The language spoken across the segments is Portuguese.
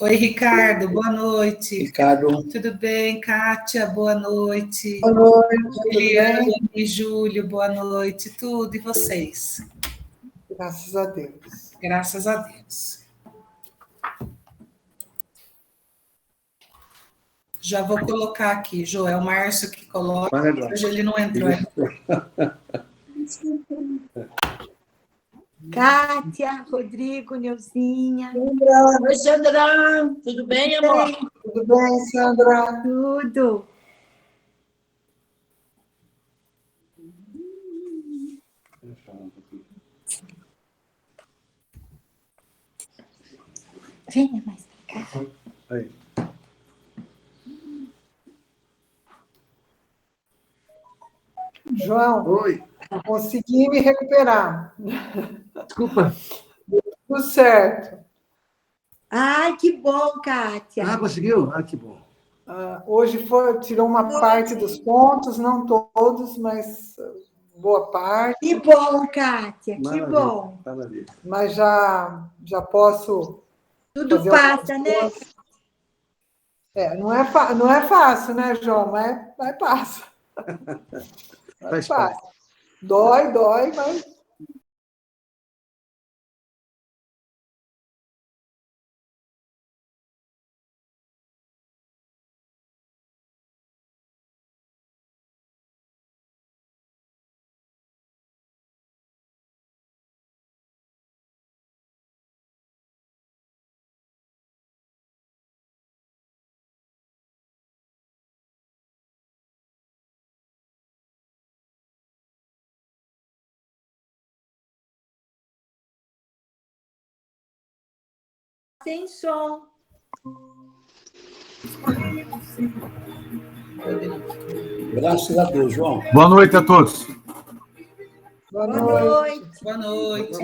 Oi, Ricardo, boa noite. Ricardo. Tudo bem, Kátia? Boa noite. Boa noite, tudo bem? Eliane, Júlio, boa noite. Tudo, e vocês? Graças a Deus. Graças a Deus. Já vou colocar aqui, Joel Márcio que coloca. Hoje ele não entrou. Kátia, Rodrigo, Neuzinha. Oi, Sandra. Tudo bem, amor? Tudo bem, Sandra? Tudo. Venha mais pra cá. Aí. João, oi. Consegui me recuperar. Desculpa. Tudo certo. Ai, que bom, Kátia. Ah, conseguiu? Ah, que bom. Hoje tirou uma parte dos pontos, não todos, mas boa parte. Que bom, Kátia, Maravilha, que bom. Maravilha. Mas já posso. Tudo passa, né? Não é fácil, né, João? Mas passa. Faz parte. Dói, mas. Sem som. Graças a Deus, João. Boa noite a todos. Boa noite. Boa noite.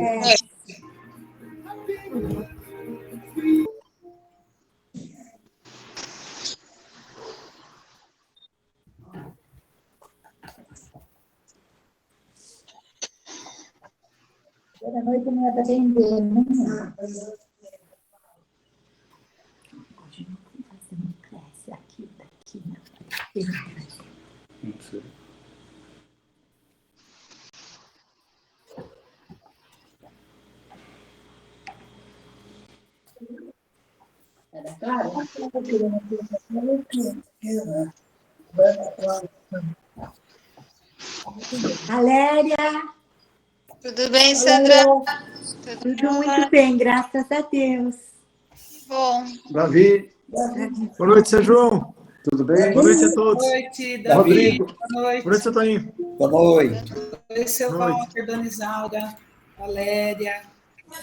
Boa noite, não é para atender, né? Valéria. Tudo bem, Sandra? Tudo muito bem, graças a Deus. Bom. Davi. Boa noite, São João. Tudo bem? Boa noite a todos. Boa noite, Davi. Rodrigo. Boa noite. Boa noite, seu Toninho. Boa noite. Oi, seu Walter, Dona Isaura, Valéria,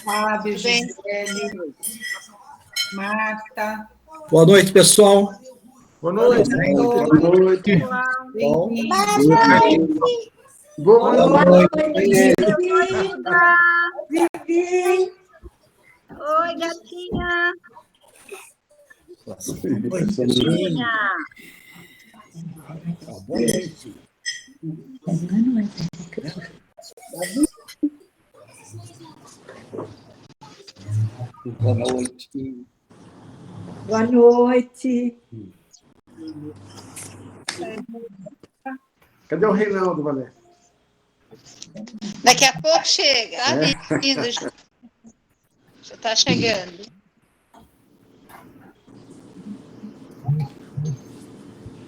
Fábio, Gisele, Marta. Boa noite, pessoal. Boa noite. Boa noite. Boa noite. Vivi. Oi, gatinha. Gatinha. Boa noite. Boa noite. Boa noite. Cadê o Reinaldo, Valéria? Daqui a pouco chega. Vindo. Já está chegando.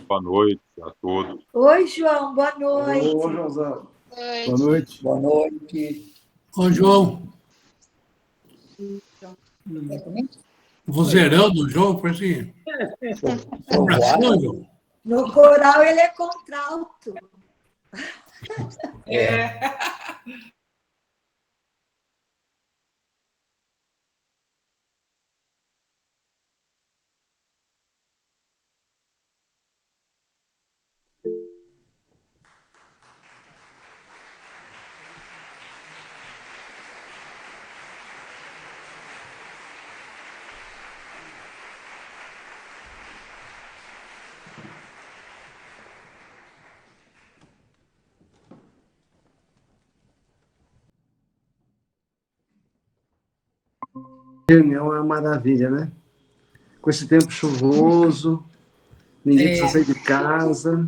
Boa noite a todos. Oi, João, boa noite. Oi, Joãozão. Oi. Boa noite. Boa noite. Ô, João. O vozeirão do João foi assim. Abração, João. No coral ele é contralto. Reunião é uma maravilha, né? com esse tempo chuvoso, ninguém precisa sair de casa.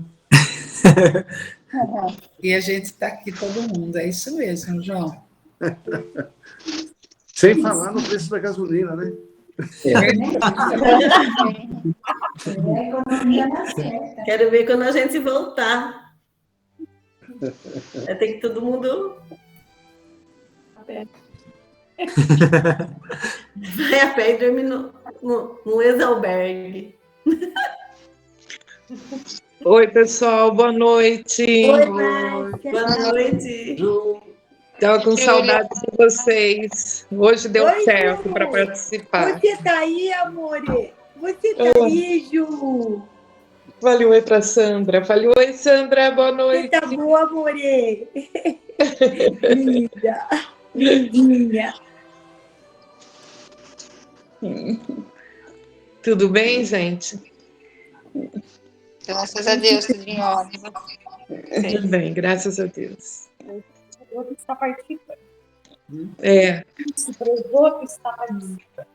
E a gente está aqui todo mundo, é isso mesmo, João. Sem falar no preço da gasolina, né? Quero ver quando a gente voltar. Vai ter que todo mundo... Vai a pé e dormir no ex-albergue. Oi, pessoal, boa noite. Oi, Márcia. Boa noite. Estava com saudade de vocês. Hoje deu Oi, certo Ju. para participar. Você tá aí, amore? Você tá aí, Ju? Fale oi para Sandra. Fale oi, Sandra, boa noite. Você tá boa, amore? Linda. Lindinha. Tudo bem, gente? Graças a Deus, tudo em ordem. Tudo bem, graças a Deus. O outro está participando. É. O outro está participando.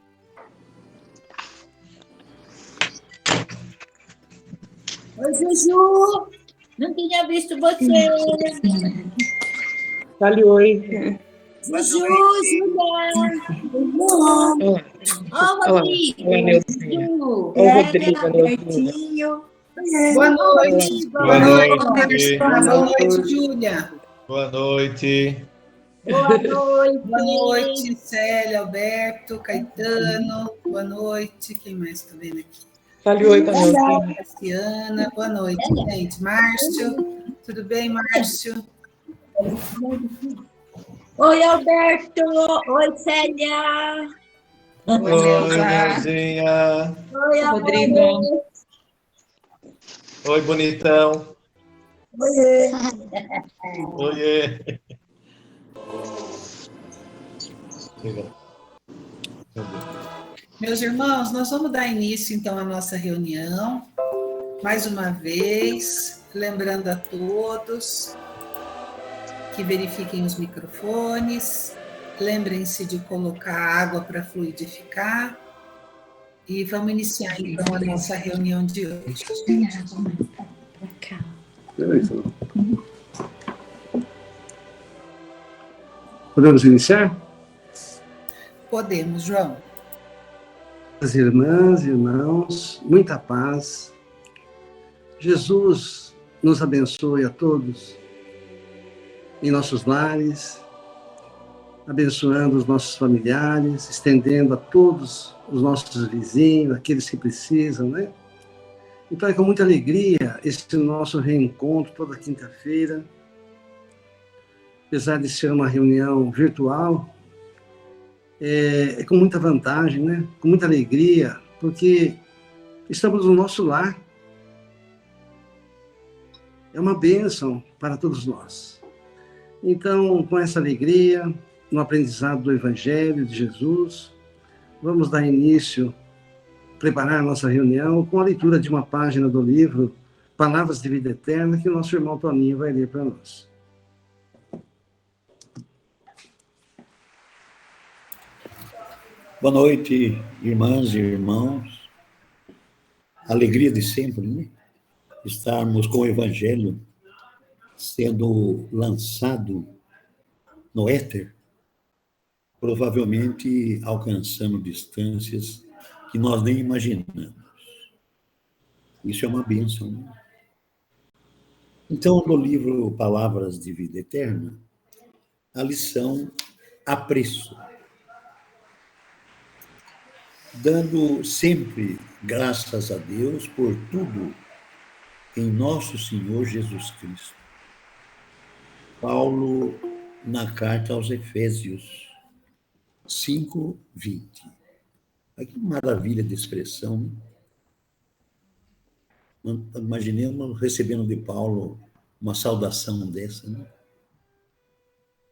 Oi, Juju! Não tinha visto você. Fale oi. Juju, Julia! Ó, Rodrigo! Olá, Neuzinha. Ô, Rodrigo, Neuzinha. Betinho. Boa noite. Boa noite. Boa noite, Júlia. Boa noite. Boa noite. Boa noite, Célia, Alberto, Caetano. Boa noite. Quem mais está vendo aqui? Fale oi para Neuzinha. Cassiana. Boa noite, gente. Márcio. Tudo bem, Márcio? Oi, Alberto. Oi, Célia. Oi, Neuzinha. Oi, Rodrigo. Alberto. Oi, bonitão. Oiê. Oiê. Meus irmãos, nós vamos dar início, então, à nossa reunião. Mais uma vez, lembrando a todos que verifiquem os microfones, lembrem-se de colocar água para fluidificar e vamos iniciar, então, a nossa reunião de hoje. Podemos iniciar? Podemos, João. As irmãs, irmãos, muita paz. Jesus nos abençoe a todos em nossos lares, abençoando os nossos familiares, estendendo a todos os nossos vizinhos, aqueles que precisam, né? Então é com muita alegria esse nosso reencontro toda quinta-feira, apesar de ser uma reunião virtual, é com muita vantagem, né? Com muita alegria, porque estamos no nosso lar. É uma bênção para todos nós. Então, com essa alegria, no aprendizado do Evangelho de Jesus, vamos dar início, preparar nossa reunião com a leitura de uma página do livro Palavras de Vida Eterna, que o nosso irmão Toninho vai ler para nós. Boa noite, irmãs e irmãos. Alegria de sempre, né? Estarmos com o Evangelho sendo lançado no éter, provavelmente alcançando distâncias que nós nem imaginamos. Isso é uma bênção, né? Então, no livro Palavras de Vida Eterna, a lição Apreço. Dando sempre graças a Deus por tudo em nosso Senhor Jesus Cristo. Paulo, na carta aos Efésios 5:20. Que maravilha de expressão, né? Imaginemos recebendo de Paulo uma saudação dessa, né?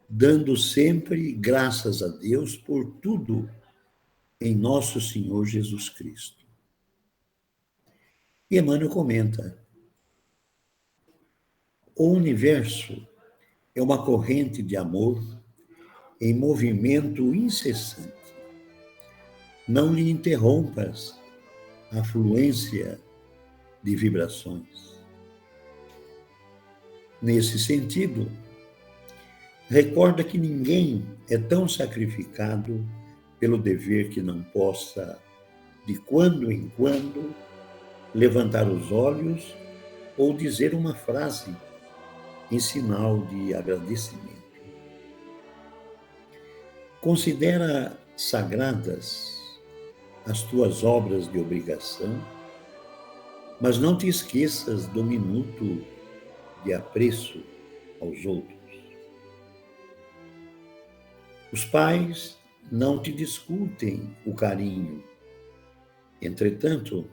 Dando sempre graças a Deus por tudo em nosso Senhor Jesus Cristo. E Emmanuel comenta: o universo é uma corrente de amor em movimento incessante. Não lhe interrompas a fluência de vibrações. Nesse sentido, recorda que ninguém é tão sacrificado pelo dever que não possa, de quando em quando, levantar os olhos ou dizer uma frase em sinal de agradecimento. Considera sagradas as tuas obras de obrigação, mas não te esqueças do minuto de apreço aos outros. Os pais não te discutem o carinho, entretanto,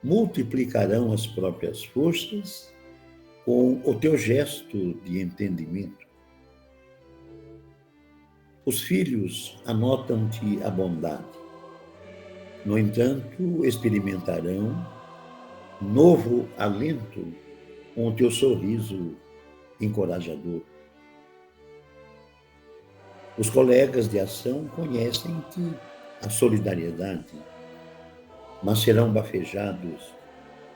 multiplicarão as próprias forças com o teu gesto de entendimento. Os filhos anotam-te a bondade. No entanto, experimentarão novo alento com o teu sorriso encorajador. Os colegas de ação conhecem-te a solidariedade, mas serão bafejados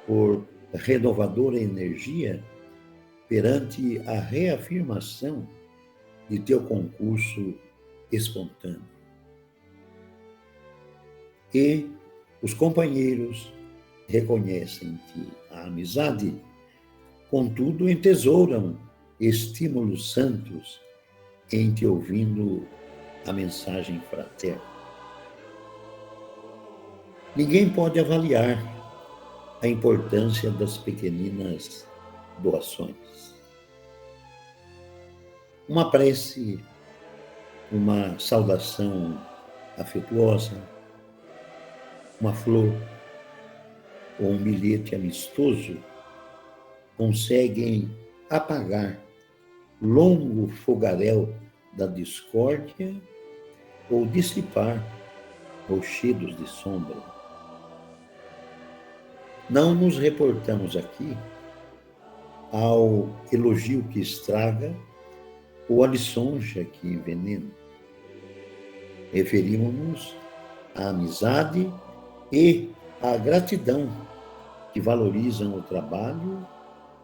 por renovadora energia perante a reafirmação de teu concurso espontâneo. E os companheiros reconhecem-te a amizade, contudo entesouram estímulos santos em te ouvindo a mensagem fraterna. Ninguém pode avaliar a importância das pequeninas doações. Uma prece, uma saudação afetuosa, uma flor ou um bilhete amistoso conseguem apagar longo fogaréu da discórdia ou dissipar rochedos de sombra. Não nos reportamos aqui ao elogio que estraga ou à lisonja que envenena. Referimos-nos à amizade e à gratidão que valorizam o trabalho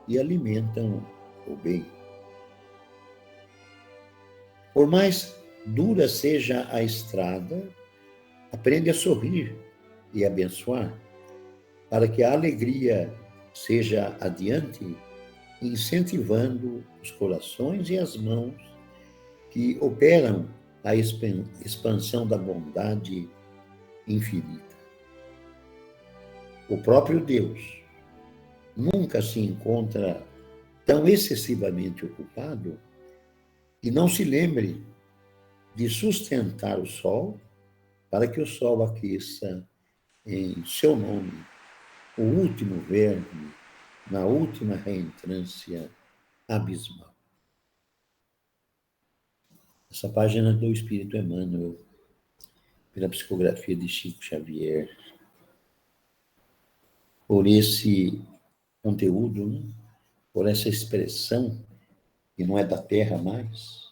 e alimentam o bem. Por mais dura seja a estrada, aprende a sorrir e abençoar, para que a alegria seja adiante, incentivando os corações e as mãos que operam a expansão da bondade infinita. O próprio Deus nunca se encontra tão excessivamente ocupado que não se lembre de sustentar o sol para que o sol aqueça em seu nome o último verme na última reentrância abismal. Essa página do Espírito Emmanuel, pela psicografia de Chico Xavier, por esse conteúdo, né? Por essa expressão que não é da Terra mais,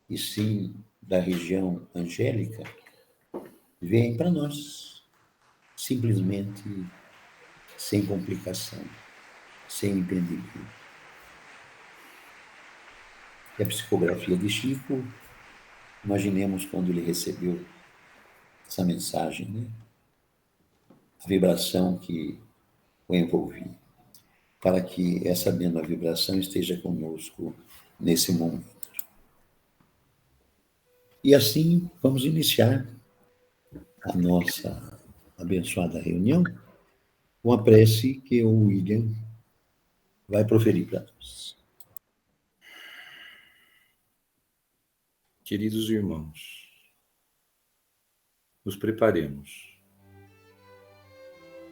e sim da região angélica, vem para nós, simplesmente sem complicação, sem impedimento. E a psicografia de Chico, imaginemos quando ele recebeu essa mensagem, né? A vibração que o envolvia, para que essa mesma vibração esteja conosco nesse momento. E assim, vamos iniciar a nossa abençoada reunião com a prece que o William vai proferir para nós. Queridos irmãos, nos preparemos.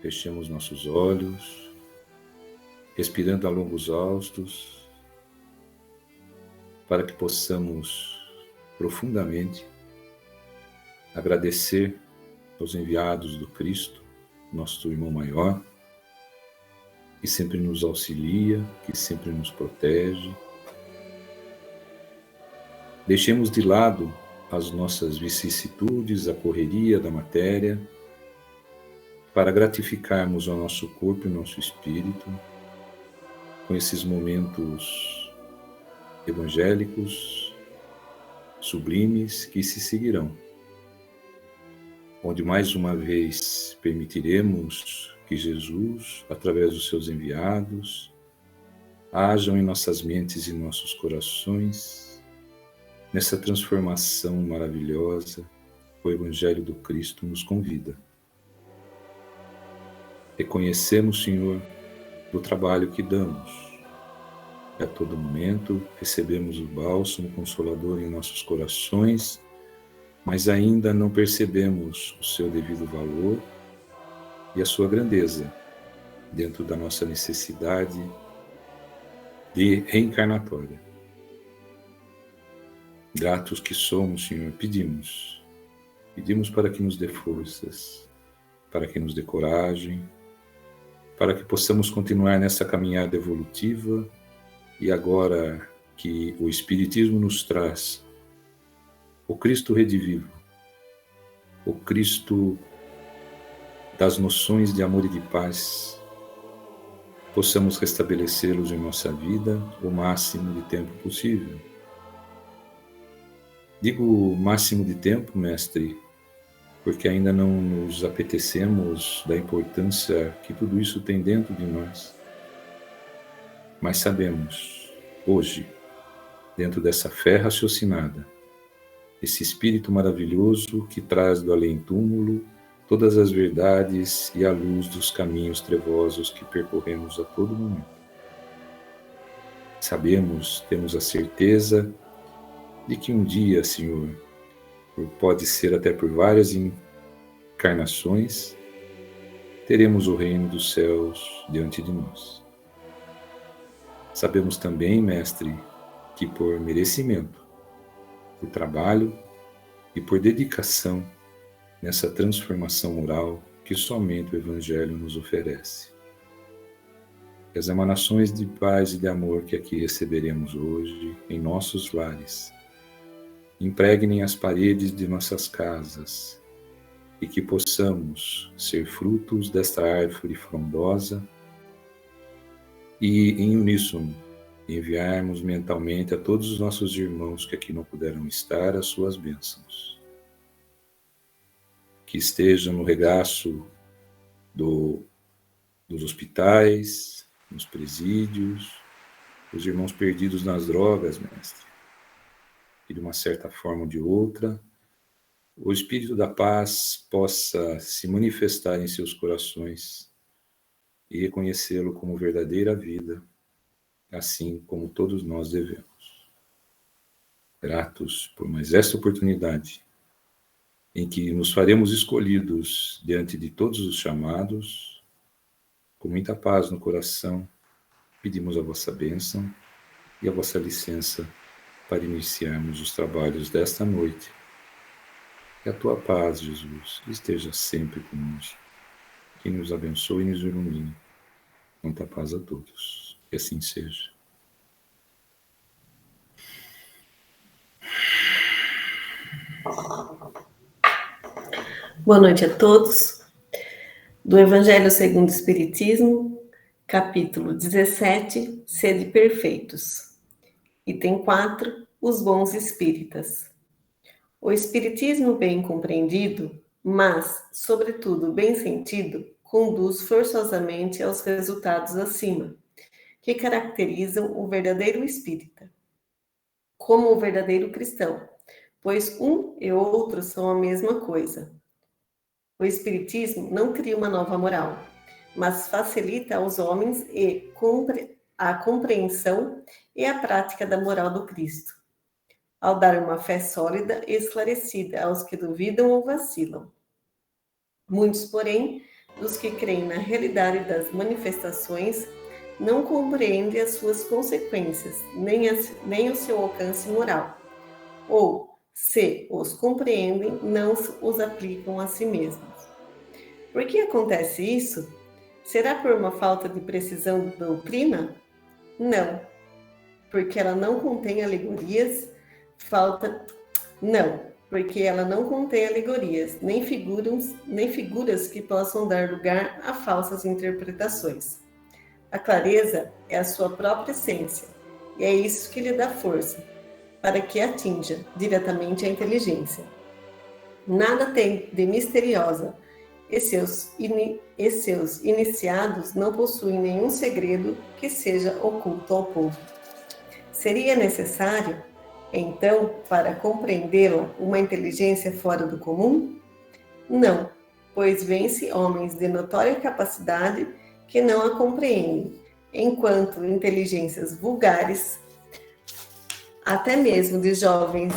Fechemos nossos olhos, respirando a longos haustos, para que possamos profundamente agradecer aos enviados do Cristo, nosso irmão maior, que sempre nos auxilia, que sempre nos protege. Deixemos de lado as nossas vicissitudes, a correria da matéria, para gratificarmos ao nosso corpo e ao nosso espírito com esses momentos evangélicos, sublimes, que se seguirão, onde mais uma vez permitiremos que Jesus, através dos seus enviados, hajam em nossas mentes e nossos corações, nessa transformação maravilhosa que o Evangelho do Cristo nos convida. Reconhecemos, Senhor, do trabalho que damos. E a todo momento recebemos o bálsamo consolador em nossos corações, mas ainda não percebemos o seu devido valor e a sua grandeza dentro da nossa necessidade de reencarnatória. Gratos que somos, Senhor, pedimos para que nos dê forças, para que nos dê coragem, para que possamos continuar nessa caminhada evolutiva e agora que o Espiritismo nos traz o Cristo redivivo, o Cristo das noções de amor e de paz, possamos restabelecê-los em nossa vida o máximo de tempo possível. Digo máximo de tempo, mestre, porque ainda não nos apetecemos da importância que tudo isso tem dentro de nós. Mas sabemos, hoje, dentro dessa fé raciocinada, esse Espírito maravilhoso que traz do além-túmulo todas as verdades e a luz dos caminhos trevosos que percorremos a todo momento. Sabemos, temos a certeza de que um dia, Senhor, pode ser até por várias encarnações, teremos o reino dos céus diante de nós. Sabemos também, mestre, que por merecimento, por trabalho e por dedicação nessa transformação moral que somente o Evangelho nos oferece. Que as emanações de paz e de amor que aqui receberemos hoje em nossos lares impregnem as paredes de nossas casas e que possamos ser frutos desta árvore frondosa e, em uníssono, enviarmos mentalmente a todos os nossos irmãos que aqui não puderam estar as suas bênçãos. Que estejam no regaço dos hospitais, nos presídios, os irmãos perdidos nas drogas, mestre. E de uma certa forma ou de outra, o Espírito da Paz possa se manifestar em seus corações e reconhecê-lo como verdadeira vida, assim como todos nós devemos. Gratos por mais esta oportunidade, em que nos faremos escolhidos diante de todos os chamados, com muita paz no coração, pedimos a vossa bênção e a vossa licença para iniciarmos os trabalhos desta noite. Que a tua paz, Jesus, esteja sempre conosco. Que nos abençoe e nos ilumine. Muita paz a todos. Que assim seja. Boa noite a todos. Do Evangelho segundo o Espiritismo, capítulo 17, Sede Perfeitos. Item 4, os bons espíritas. O espiritismo bem compreendido, mas, sobretudo, bem sentido, conduz forçosamente aos resultados acima, que caracterizam o verdadeiro espírita, como o verdadeiro cristão, pois um e outro são a mesma coisa. O espiritismo não cria uma nova moral, mas facilita aos homens a compreensão e a prática da moral do Cristo, ao dar uma fé sólida e esclarecida aos que duvidam ou vacilam. Muitos, porém, dos que creem na realidade das manifestações, não compreendem as suas consequências, nem o seu alcance moral, ou, se os compreendem, não os aplicam a si mesmos. Por que acontece isso? Será por uma falta de precisão da doutrina? Não, porque ela não contém alegorias, porque ela não contém alegorias, nem figuras que possam dar lugar a falsas interpretações. A clareza é a sua própria essência, e é isso que lhe dá força, para que atinja diretamente a inteligência. Nada tem de misteriosa, e seus iniciados não possuem nenhum segredo que seja oculto ao povo. Seria necessário, então, para compreendê-la, uma inteligência fora do comum? Não, pois vence homens de notória capacidade que não a compreendem, enquanto inteligências vulgares, até mesmo de jovens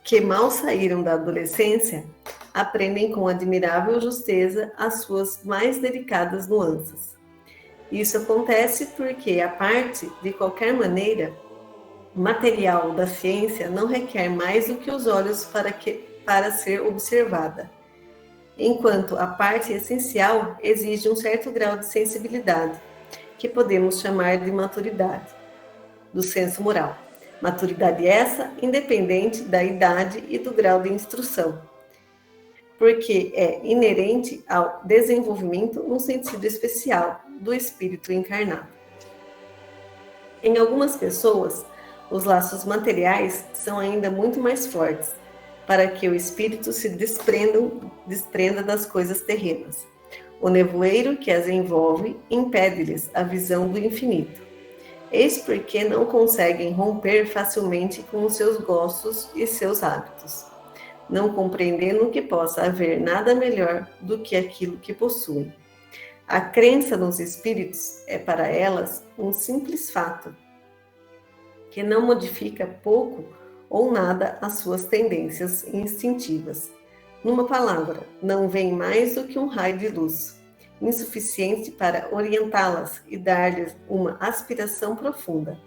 que mal saíram da adolescência, aprendem com admirável justeza as suas mais delicadas nuances. Isso acontece porque a parte, de qualquer maneira, material da ciência não requer mais do que os olhos para ser observada, enquanto a parte essencial exige um certo grau de sensibilidade, que podemos chamar de maturidade, do senso moral. Maturidade essa independente da idade e do grau de instrução, porque é inerente ao desenvolvimento no sentido especial do espírito encarnado. Em algumas pessoas, os laços materiais são ainda muito mais fortes, para que o espírito se desprenda das coisas terrenas. O nevoeiro que as envolve impede-lhes a visão do infinito. Eis porque não conseguem romper facilmente com os seus gostos e seus hábitos, não compreendendo que possa haver nada melhor do que aquilo que possuem. A crença nos espíritos é para elas um simples fato, que não modifica pouco ou nada as suas tendências instintivas. Numa palavra, não vem mais do que um raio de luz, insuficiente para orientá-las e dar-lhes uma aspiração profunda,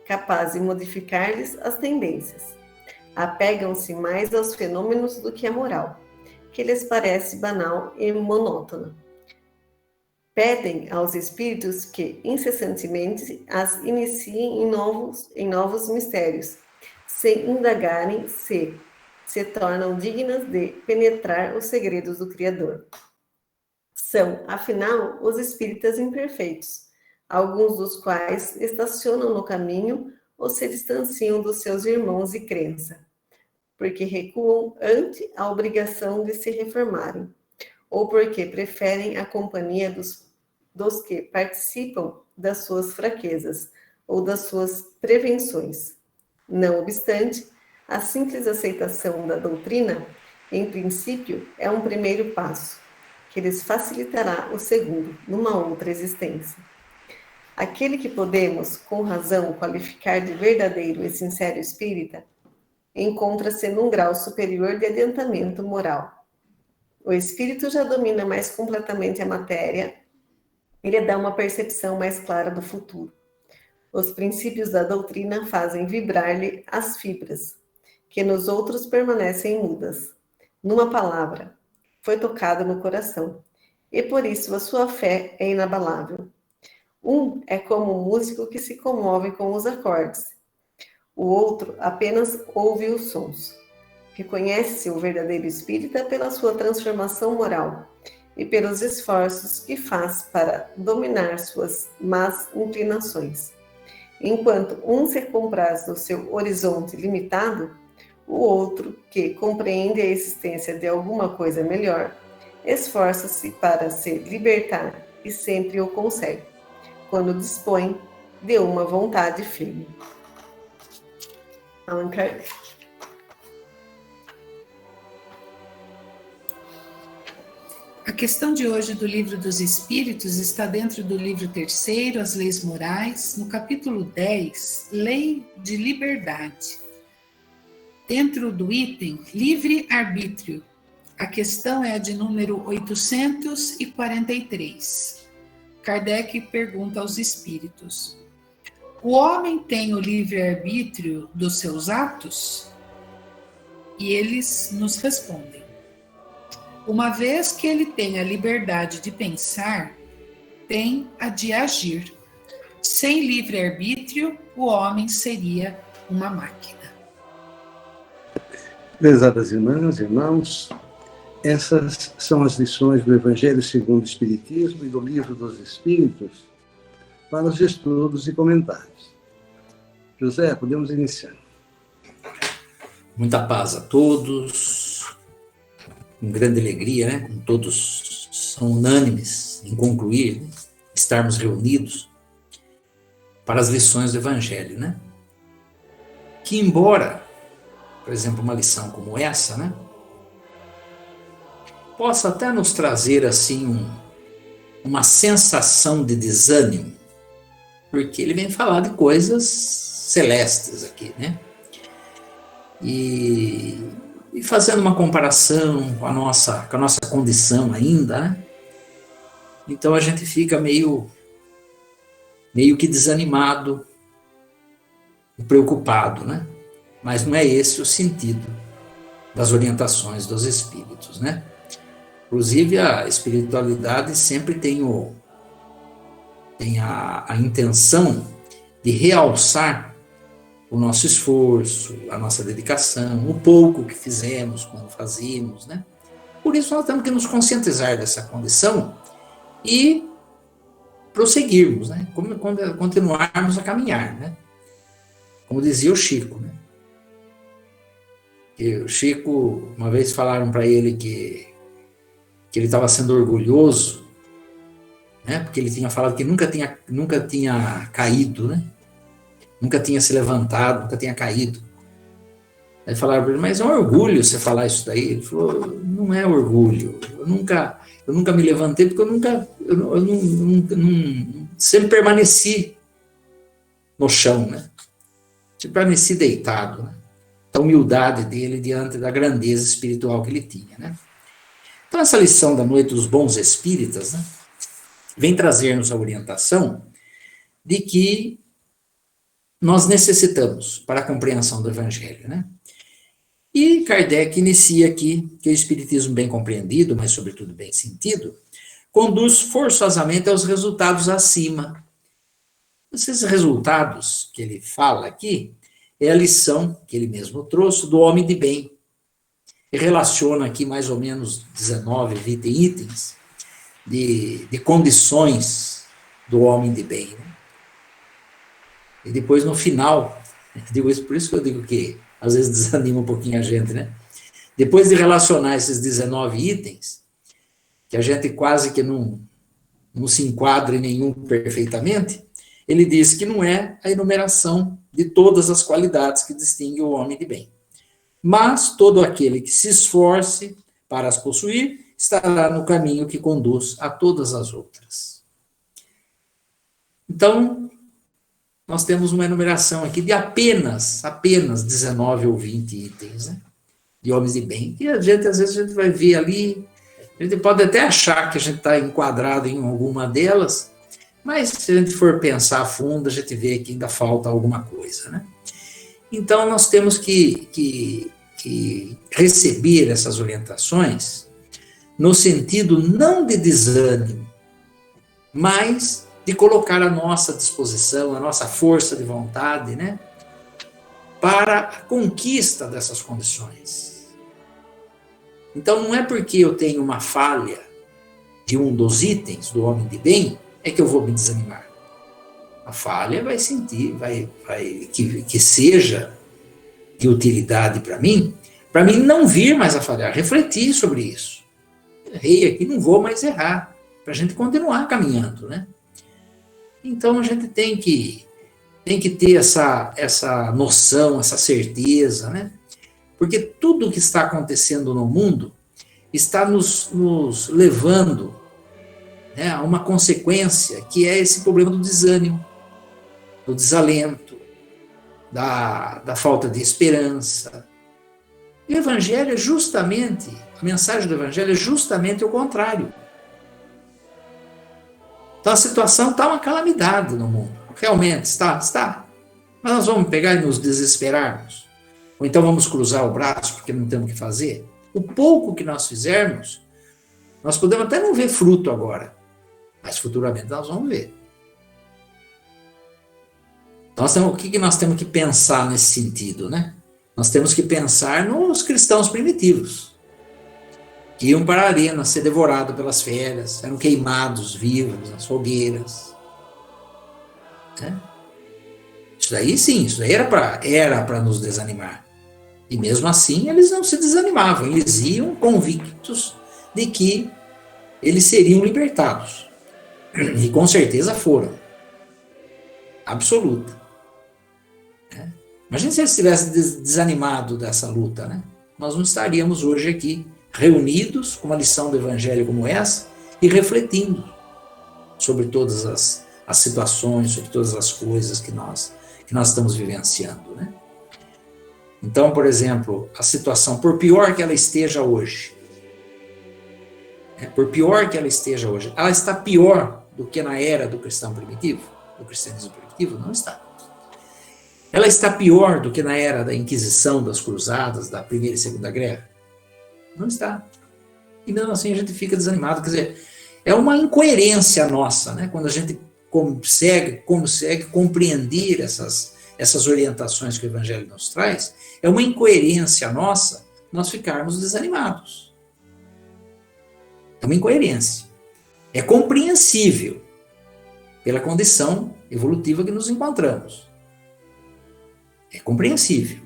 capaz de modificar-lhes as tendências. Apegam-se mais aos fenômenos do que à moral, que lhes parece banal e monótona. Pedem aos espíritos que, incessantemente, as iniciem em novos mistérios, sem indagarem se tornam dignas de penetrar os segredos do Criador. São, afinal, os espíritas imperfeitos, alguns dos quais estacionam no caminho ou se distanciam dos seus irmãos de crença, porque recuam ante a obrigação de se reformarem, ou porque preferem a companhia dos que participam das suas fraquezas ou das suas prevenções. Não obstante, a simples aceitação da doutrina, em princípio, é um primeiro passo, que lhes facilitará o segundo, numa outra existência. Aquele que podemos, com razão, qualificar de verdadeiro e sincero espírita, encontra-se num grau superior de adiantamento moral. O espírito já domina mais completamente a matéria e lhe dá uma percepção mais clara do futuro. Os princípios da doutrina fazem vibrar-lhe as fibras, que nos outros permanecem mudas. Numa palavra, foi tocado no coração, e por isso a sua fé é inabalável. Um é como um músico que se comove com os acordes. O outro apenas ouve os sons. Reconhece-se o verdadeiro espírita pela sua transformação moral e pelos esforços que faz para dominar suas más inclinações. Enquanto um se compraz do seu horizonte limitado, o outro, que compreende a existência de alguma coisa melhor, esforça-se para se libertar e sempre o consegue, quando dispõe de uma vontade firme. Allan Kardec. A questão de hoje do Livro dos Espíritos está dentro do livro 3º, As Leis Morais, no capítulo 10, Lei de Liberdade. Dentro do item Livre-Arbítrio, a questão é a de número 843. Kardec pergunta aos espíritos: o homem tem o livre-arbítrio dos seus atos? E eles nos respondem: uma vez que ele tem a liberdade de pensar, tem a de agir. Sem livre-arbítrio, o homem seria uma máquina. Prezadas irmãs, irmãos, essas são as lições do Evangelho segundo o Espiritismo e do Livro dos Espíritos para os estudos e comentários. José, podemos iniciar. Muita paz a todos, com grande alegria, né? Com todos são unânimes em concluir, né? Estarmos reunidos para as lições do Evangelho, né? Que embora, por exemplo, uma lição como essa, né? Possa até nos trazer, assim, uma sensação de desânimo, porque ele vem falar de coisas celestes aqui, né? E fazendo uma comparação com a nossa condição ainda, né? Então a gente fica meio que desanimado e preocupado, né? Mas não é esse o sentido das orientações dos espíritos, né? Inclusive a espiritualidade sempre tem a intenção de realçar o nosso esforço, a nossa dedicação, o pouco que fizemos quando fazíamos, né? Por isso nós temos que nos conscientizar dessa condição e prosseguirmos, né? Continuarmos a caminhar, né? Como dizia o Chico, né? E o Chico, uma vez falaram para ele que ele estava sendo orgulhoso, né? Porque ele tinha falado que nunca tinha caído, né? Nunca tinha se levantado, nunca tinha caído. Aí falaram para ele, mas é um orgulho você falar isso daí. Ele falou, não é orgulho, eu nunca me levantei porque eu sempre permaneci no chão, né? Sempre permaneci deitado, né? A humildade dele diante da grandeza espiritual que ele tinha, né? Então essa lição da noite dos bons espíritas, né, vem trazer-nos a orientação de que nós necessitamos para a compreensão do Evangelho, né? E Kardec inicia aqui que o Espiritismo bem compreendido, mas sobretudo bem sentido, conduz forçosamente aos resultados acima. Esses resultados que ele fala aqui é a lição que ele mesmo trouxe do homem de bem. E relaciona aqui mais ou menos 19, 20 itens de condições do homem de bem, né? E depois, no final, por isso que eu digo que às vezes desanima um pouquinho a gente, né? Depois de relacionar esses 19 itens, que a gente quase que não se enquadra em nenhum perfeitamente, ele diz que não é a enumeração de todas as qualidades que distinguem o homem de bem. Mas todo aquele que se esforce para as possuir estará no caminho que conduz a todas as outras. Então, nós temos uma enumeração aqui de apenas 19 ou 20 itens, né, de homens de bem, que às vezes a gente vai ver ali, a gente pode até achar que a gente está enquadrado em alguma delas, mas se a gente for pensar a fundo, a gente vê que ainda falta alguma coisa, né? Então, nós temos que receber essas orientações no sentido não de desânimo, mas de colocar a nossa disposição, a nossa força de vontade, né, para a conquista dessas condições. Então, não é porque eu tenho uma falha de um dos itens do homem de bem, é que eu vou me desanimar. A falha vai que seja de utilidade para mim não vir mais a falhar, refletir sobre isso. Errei aqui, não vou mais errar, para a gente continuar caminhando, né? Então a gente tem que ter essa noção, essa certeza, né? Porque tudo o que está acontecendo no mundo está nos levando, né, a uma consequência que é esse problema do desânimo, do desalento, da falta de esperança. E o Evangelho é justamente, a mensagem do Evangelho é justamente o contrário. Então a situação está uma calamidade no mundo, realmente está. Mas nós vamos pegar e nos desesperarmos? Ou então vamos cruzar o braço porque não temos o que fazer? O pouco que nós fizermos, nós podemos até não ver fruto agora, mas futuramente nós vamos ver. O que nós temos que pensar nesse sentido, né? Nós temos que pensar nos cristãos primitivos, que iam para a arena ser devorados pelas feras, eram queimados vivos nas fogueiras. Né? Isso daí sim, isso daí era para nos desanimar. E mesmo assim eles não se desanimavam, eles iam convictos de que eles seriam libertados. E com certeza foram. Absoluta. Né? Imagina se eles tivessem desanimado dessa luta, né? Nós não estaríamos hoje aqui reunidos com uma lição do Evangelho como essa e refletindo sobre todas as situações, sobre todas as coisas que nós estamos vivenciando, né? Então, por exemplo, a situação, por pior que ela esteja hoje, ela está pior do que na era do cristão primitivo, do cristianismo primitivo? Não está. Ela está pior do que na era da Inquisição, das Cruzadas, da Primeira e Segunda Guerra? Não está. E mesmo assim a gente fica desanimado. Quer dizer, é uma incoerência nossa, né? Quando a gente consegue compreender essas orientações que o Evangelho nos traz, é uma incoerência nossa nós ficarmos desanimados. É uma incoerência. É compreensível pela condição evolutiva que nos encontramos. É compreensível.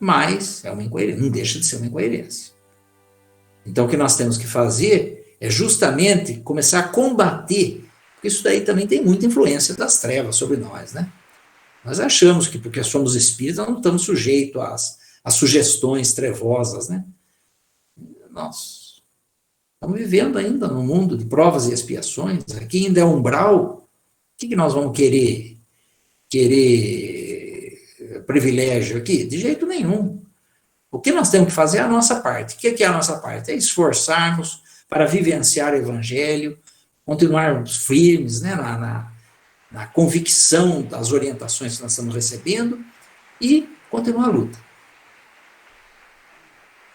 Mas é uma incoerência, não deixa de ser uma incoerência. Então o que nós temos que fazer é justamente começar a combater, porque isso daí também tem muita influência das trevas sobre nós, né? Nós achamos que porque somos espíritas não estamos sujeitos às sugestões trevosas, né? Nós estamos vivendo ainda num mundo de provas e expiações, aqui ainda é umbral. O que nós vamos querer privilégio aqui? De jeito nenhum. O que nós temos que fazer é a nossa parte. O que é a nossa parte? É esforçarmos para vivenciar o Evangelho, continuarmos firmes, né, na convicção das orientações que nós estamos recebendo e continuar a luta.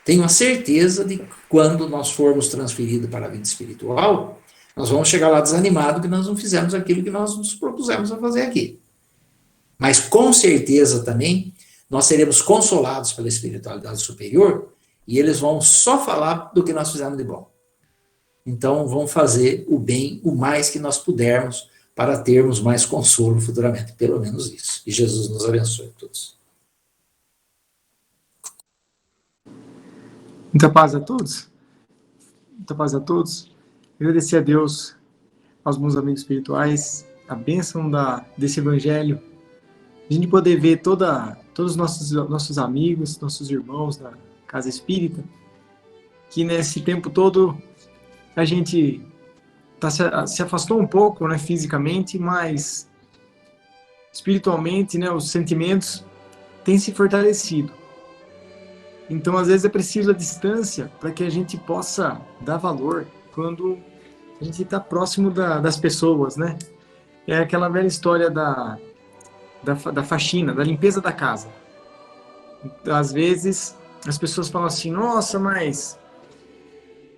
Tenho a certeza de que quando nós formos transferidos para a vida espiritual, nós vamos chegar lá desanimados que nós não fizemos aquilo que nós nos propusemos a fazer aqui. Mas com certeza também nós seremos consolados pela espiritualidade superior e eles vão só falar do que nós fizemos de bom. Então vamos fazer o bem o mais que nós pudermos para termos mais consolo futuramente, pelo menos isso. E Jesus nos abençoe a todos. Muita paz a todos. Muita paz a todos. Agradecer a Deus, aos meus amigos espirituais, a bênção desse Evangelho, a gente poder ver todos os nossos amigos, nossos irmãos da Casa Espírita, que nesse tempo todo a gente se afastou um pouco, né, fisicamente, mas espiritualmente, né, os sentimentos têm se fortalecido. Então, às vezes, é preciso a distância para que a gente possa dar valor quando a gente está próximo das pessoas, né? É aquela velha história da faxina, da limpeza da casa. Às vezes, as pessoas falam assim, nossa, mas...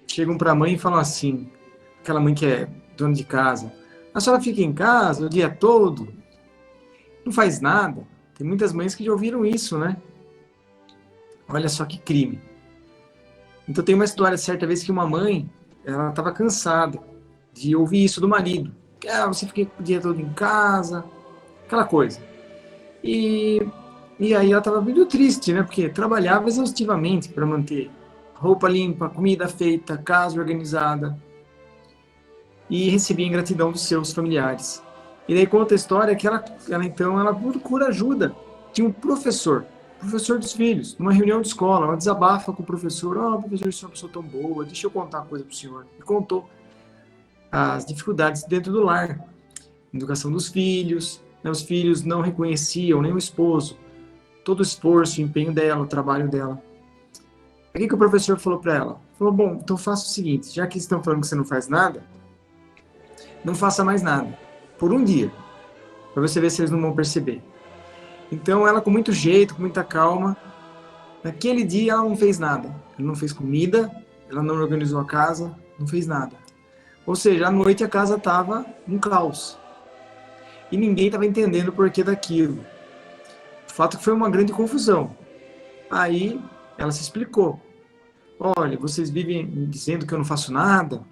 Chegam para a mãe e falam assim, aquela mãe que é dona de casa, a senhora fica em casa o dia todo, não faz nada. Tem muitas mães que já ouviram isso, né? Olha só que crime. Então tem uma história, certa vez, que uma mãe, ela estava cansada de ouvir isso do marido. Você fica o dia todo em casa, aquela coisa. E aí ela estava muito triste, né? Porque trabalhava exaustivamente para manter roupa limpa, comida feita, casa organizada. E recebia ingratidão dos seus familiares. E daí conta a história que ela procura ajuda. Tinha um professor dos filhos, numa reunião de escola, ela desabafa com o professor, professor, isso é uma pessoa tão boa, deixa eu contar uma coisa para o senhor. E contou as dificuldades dentro do lar, educação dos filhos, né, os filhos não reconheciam nem o esposo, todo o esforço, o empenho dela, o trabalho dela. O que o professor falou para ela? Falou, bom, então faça o seguinte, já que estão falando que você não faz nada, não faça mais nada, por um dia, para você ver se eles não vão perceber. Então ela, com muito jeito, com muita calma, naquele dia ela não fez nada. Ela não fez comida, ela não organizou a casa, não fez nada. Ou seja, à noite a casa estava um caos. E ninguém estava entendendo o porquê daquilo. O fato é que foi uma grande confusão. Aí ela se explicou. Olha, vocês vivem dizendo que eu não faço nada.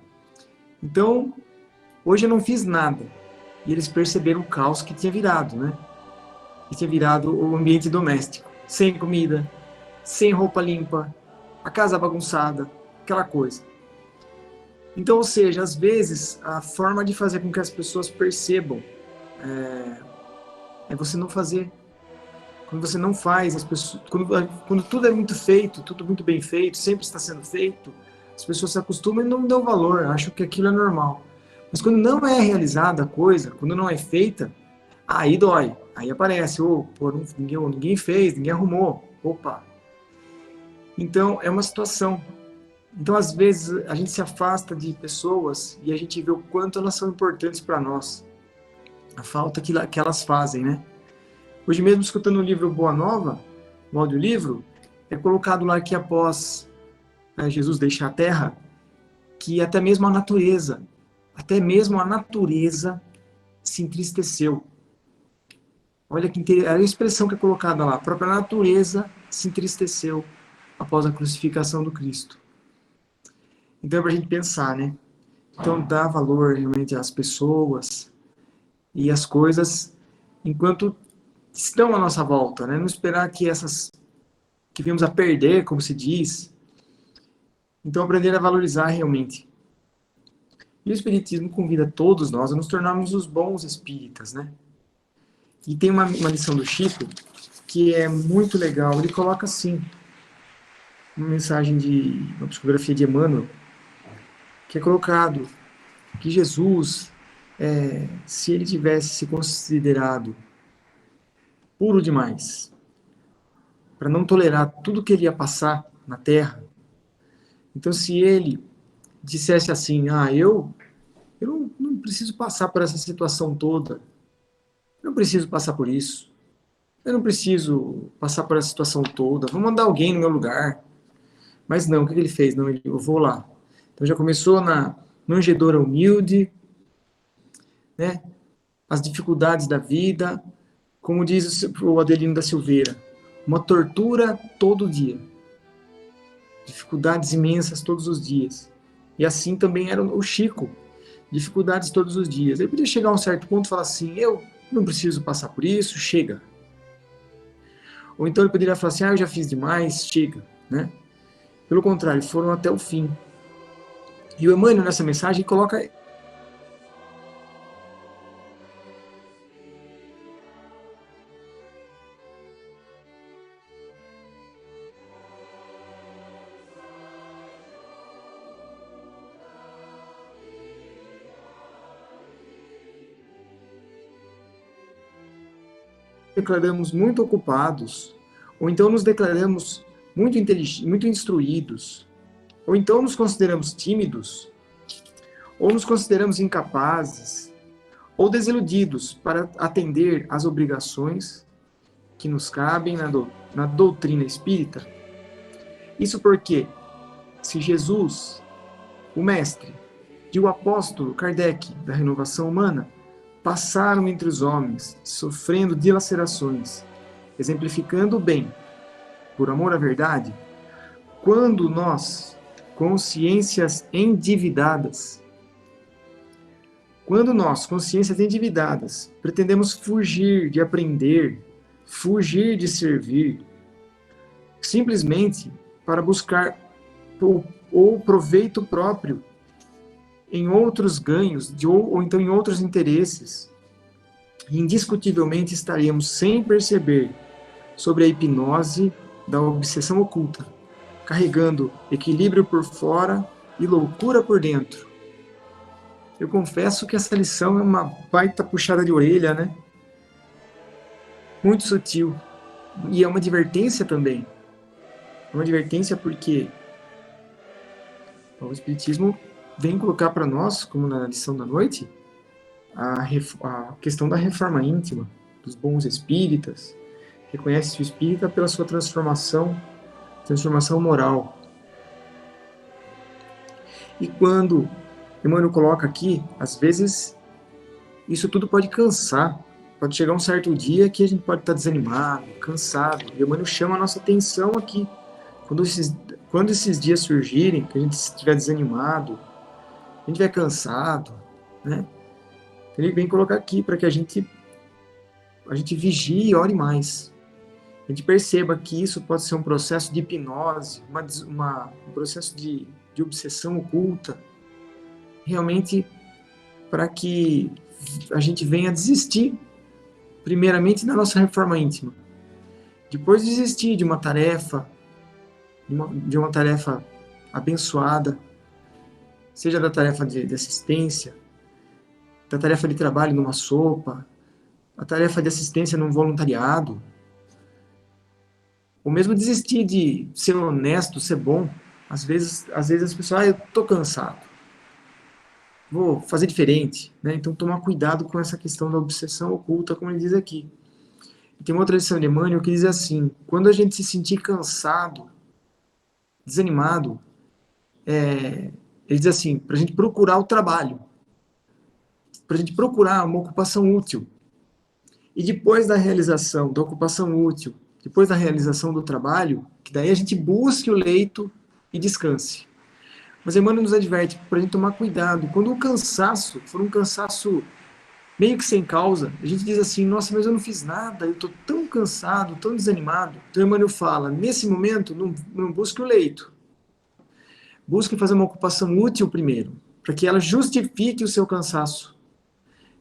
Então, hoje eu não fiz nada. E eles perceberam o caos que tinha virado, né? Que tinha virado o ambiente doméstico. Sem comida, sem roupa limpa, a casa bagunçada, aquela coisa. Então, ou seja, às vezes, a forma de fazer com que as pessoas percebam é você não fazer. Quando você não faz, as pessoas, quando tudo é muito feito, tudo muito bem feito, sempre está sendo feito, as pessoas se acostumam e não dão valor, acham que aquilo é normal. Mas quando não é realizada a coisa, quando não é feita, aí dói. Aí aparece, ninguém fez, ninguém arrumou. Opa! Então, é uma situação. Então, às vezes, a gente se afasta de pessoas e a gente vê o quanto elas são importantes para nós. A falta que elas fazem, né? Hoje mesmo, escutando o livro Boa Nova, o audiolivro, é colocado lá que após Jesus deixar a Terra, que até mesmo a natureza se entristeceu. Olha a expressão que é colocada lá. A própria natureza se entristeceu após a crucificação do Cristo. Então é para a gente pensar, né? Então dá valor realmente às pessoas e às coisas enquanto estão à nossa volta, né? Não esperar que viemos a perder, como se diz. Então aprender a valorizar realmente. E o Espiritismo convida todos nós a nos tornarmos os bons espíritas, né? E tem uma lição do Chico que é muito legal. Ele coloca assim, uma mensagem de uma psicografia de Emmanuel, que é colocado que Jesus, se ele tivesse se considerado puro demais, para não tolerar tudo que ele ia passar na Terra, então se ele dissesse assim, eu não preciso passar por essa situação toda, eu não preciso passar por isso, eu não preciso passar por essa situação toda, vou mandar alguém no meu lugar. Mas não, o que ele fez? Não, eu vou lá. Então já começou na manjedoura humilde, né? As dificuldades da vida, como diz o Adelino da Silveira, uma tortura todo dia. Dificuldades imensas todos os dias. E assim também era o Chico, dificuldades todos os dias. Ele podia chegar a um certo ponto e falar assim, eu não preciso passar por isso, chega. Ou então ele poderia falar assim, eu já fiz demais, chega, né? Pelo contrário, foram até o fim. E o Emmanuel, nessa mensagem, coloca... declaramos muito ocupados, ou então nos declaramos muito inteligentes, muito instruídos, ou então nos consideramos tímidos, ou nos consideramos incapazes, ou desiludidos para atender às obrigações que nos cabem na doutrina espírita. Isso porque, se Jesus, o mestre, e o apóstolo Kardec, da renovação humana, passaram entre os homens, sofrendo dilacerações, exemplificando o bem, por amor à verdade, quando nós, consciências endividadas, pretendemos fugir de aprender, fugir de servir, simplesmente para buscar o proveito próprio em outros ganhos, ou então em outros interesses, indiscutivelmente estaremos sem perceber sobre a hipnose da obsessão oculta, carregando equilíbrio por fora e loucura por dentro. Eu confesso que essa lição é uma baita puxada de orelha, né? Muito sutil. E é uma advertência também. É uma advertência porque o Espiritismo vem colocar para nós, como na lição da noite, a questão da reforma íntima, dos bons espíritas. Reconhece o espírita pela sua transformação moral. E quando Emmanuel coloca aqui, às vezes, isso tudo pode cansar, pode chegar um certo dia que a gente pode estar desanimado, cansado, e o Emmanuel chama a nossa atenção aqui. Quando esses dias surgirem, que a gente estiver desanimado, a gente estiver cansado, né? Ele vem colocar aqui para que a gente vigie e ore mais. A gente perceba que isso pode ser um processo de hipnose, um processo de obsessão oculta, realmente para que a gente venha desistir, primeiramente, da nossa reforma íntima. Depois desistir de uma tarefa, de uma tarefa abençoada, seja da tarefa de assistência, da tarefa de trabalho numa sopa, a tarefa de assistência num voluntariado, ou mesmo desistir de ser honesto, ser bom. Às vezes as pessoas, eu estou cansado, vou fazer diferente, né? Então tomar cuidado com essa questão da obsessão oculta, como ele diz aqui. E tem uma outra lição de Emmanuel que diz assim: quando a gente se sentir cansado, desanimado, ele diz assim, para a gente procurar o trabalho, para a gente procurar uma ocupação útil. E depois da realização da ocupação útil, depois da realização do trabalho, que daí a gente busque o leito e descanse. Mas Emmanuel nos adverte para a gente tomar cuidado. Quando o cansaço for um cansaço meio que sem causa, a gente diz assim, nossa, mas eu não fiz nada, eu estou tão cansado, tão desanimado. Então Emmanuel fala, nesse momento, não busque o leito. Busque fazer uma ocupação útil primeiro, para que ela justifique o seu cansaço.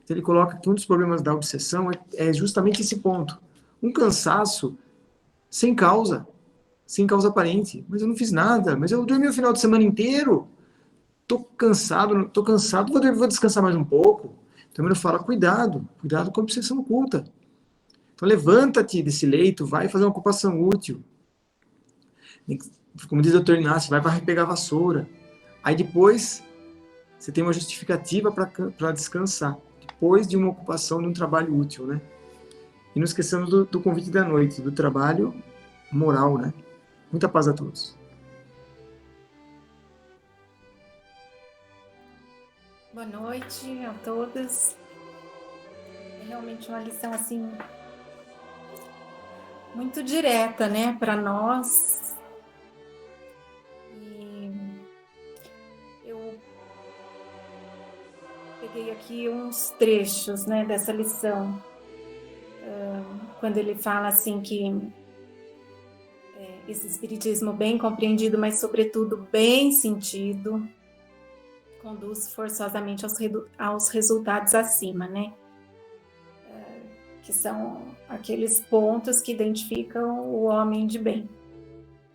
Então ele coloca que um dos problemas da obsessão é justamente esse ponto. Um cansaço sem causa aparente. Mas eu não fiz nada, mas eu dormi o final de semana inteiro. Estou cansado, vou descansar mais um pouco. Então ele fala, cuidado com a obsessão oculta. Então levanta-te desse leito, vai fazer uma ocupação útil. Como diz o Dr. Inácio, vai para pegar a vassoura. Aí depois você tem uma justificativa para descansar. Depois de uma ocupação, de um trabalho útil, né? E não esqueçamos do convite da noite, do trabalho moral, né? Muita paz a todos. Boa noite a todos. É realmente uma lição, assim, muito direta, né, para nós. E eu peguei aqui uns trechos, né, dessa lição. Quando ele fala assim que esse espiritismo bem compreendido, mas sobretudo bem sentido, conduz forçosamente aos resultados acima, né? Que são aqueles pontos que identificam o homem de bem,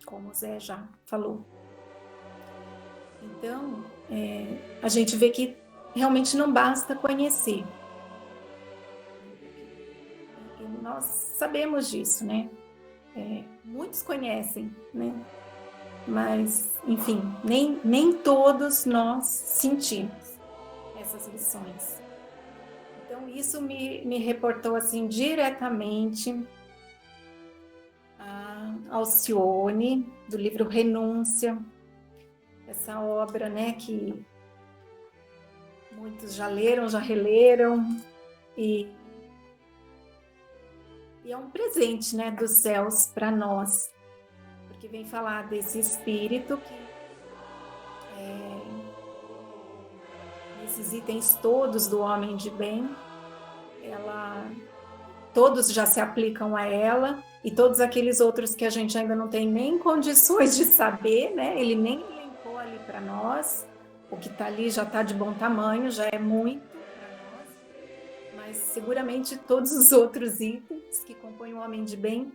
como o Zé já falou. Então, a gente vê que realmente não basta conhecer. E nós sabemos disso, né? Muitos conhecem, né? Mas, enfim, nem todos nós sentimos essas lições. Então, isso me reportou, assim, diretamente a Alcione, do livro Renúncia, essa obra, né, que muitos já leram, já releram, e é um presente, né, dos céus para nós, porque vem falar desse espírito que esses itens todos do homem de bem, todos já se aplicam a ela, e todos aqueles outros que a gente ainda não tem nem condições de saber, né, ele nem elencou ali para nós, o que está ali já está de bom tamanho, já é muito para nós, mas seguramente todos os outros itens que compõem o homem de bem,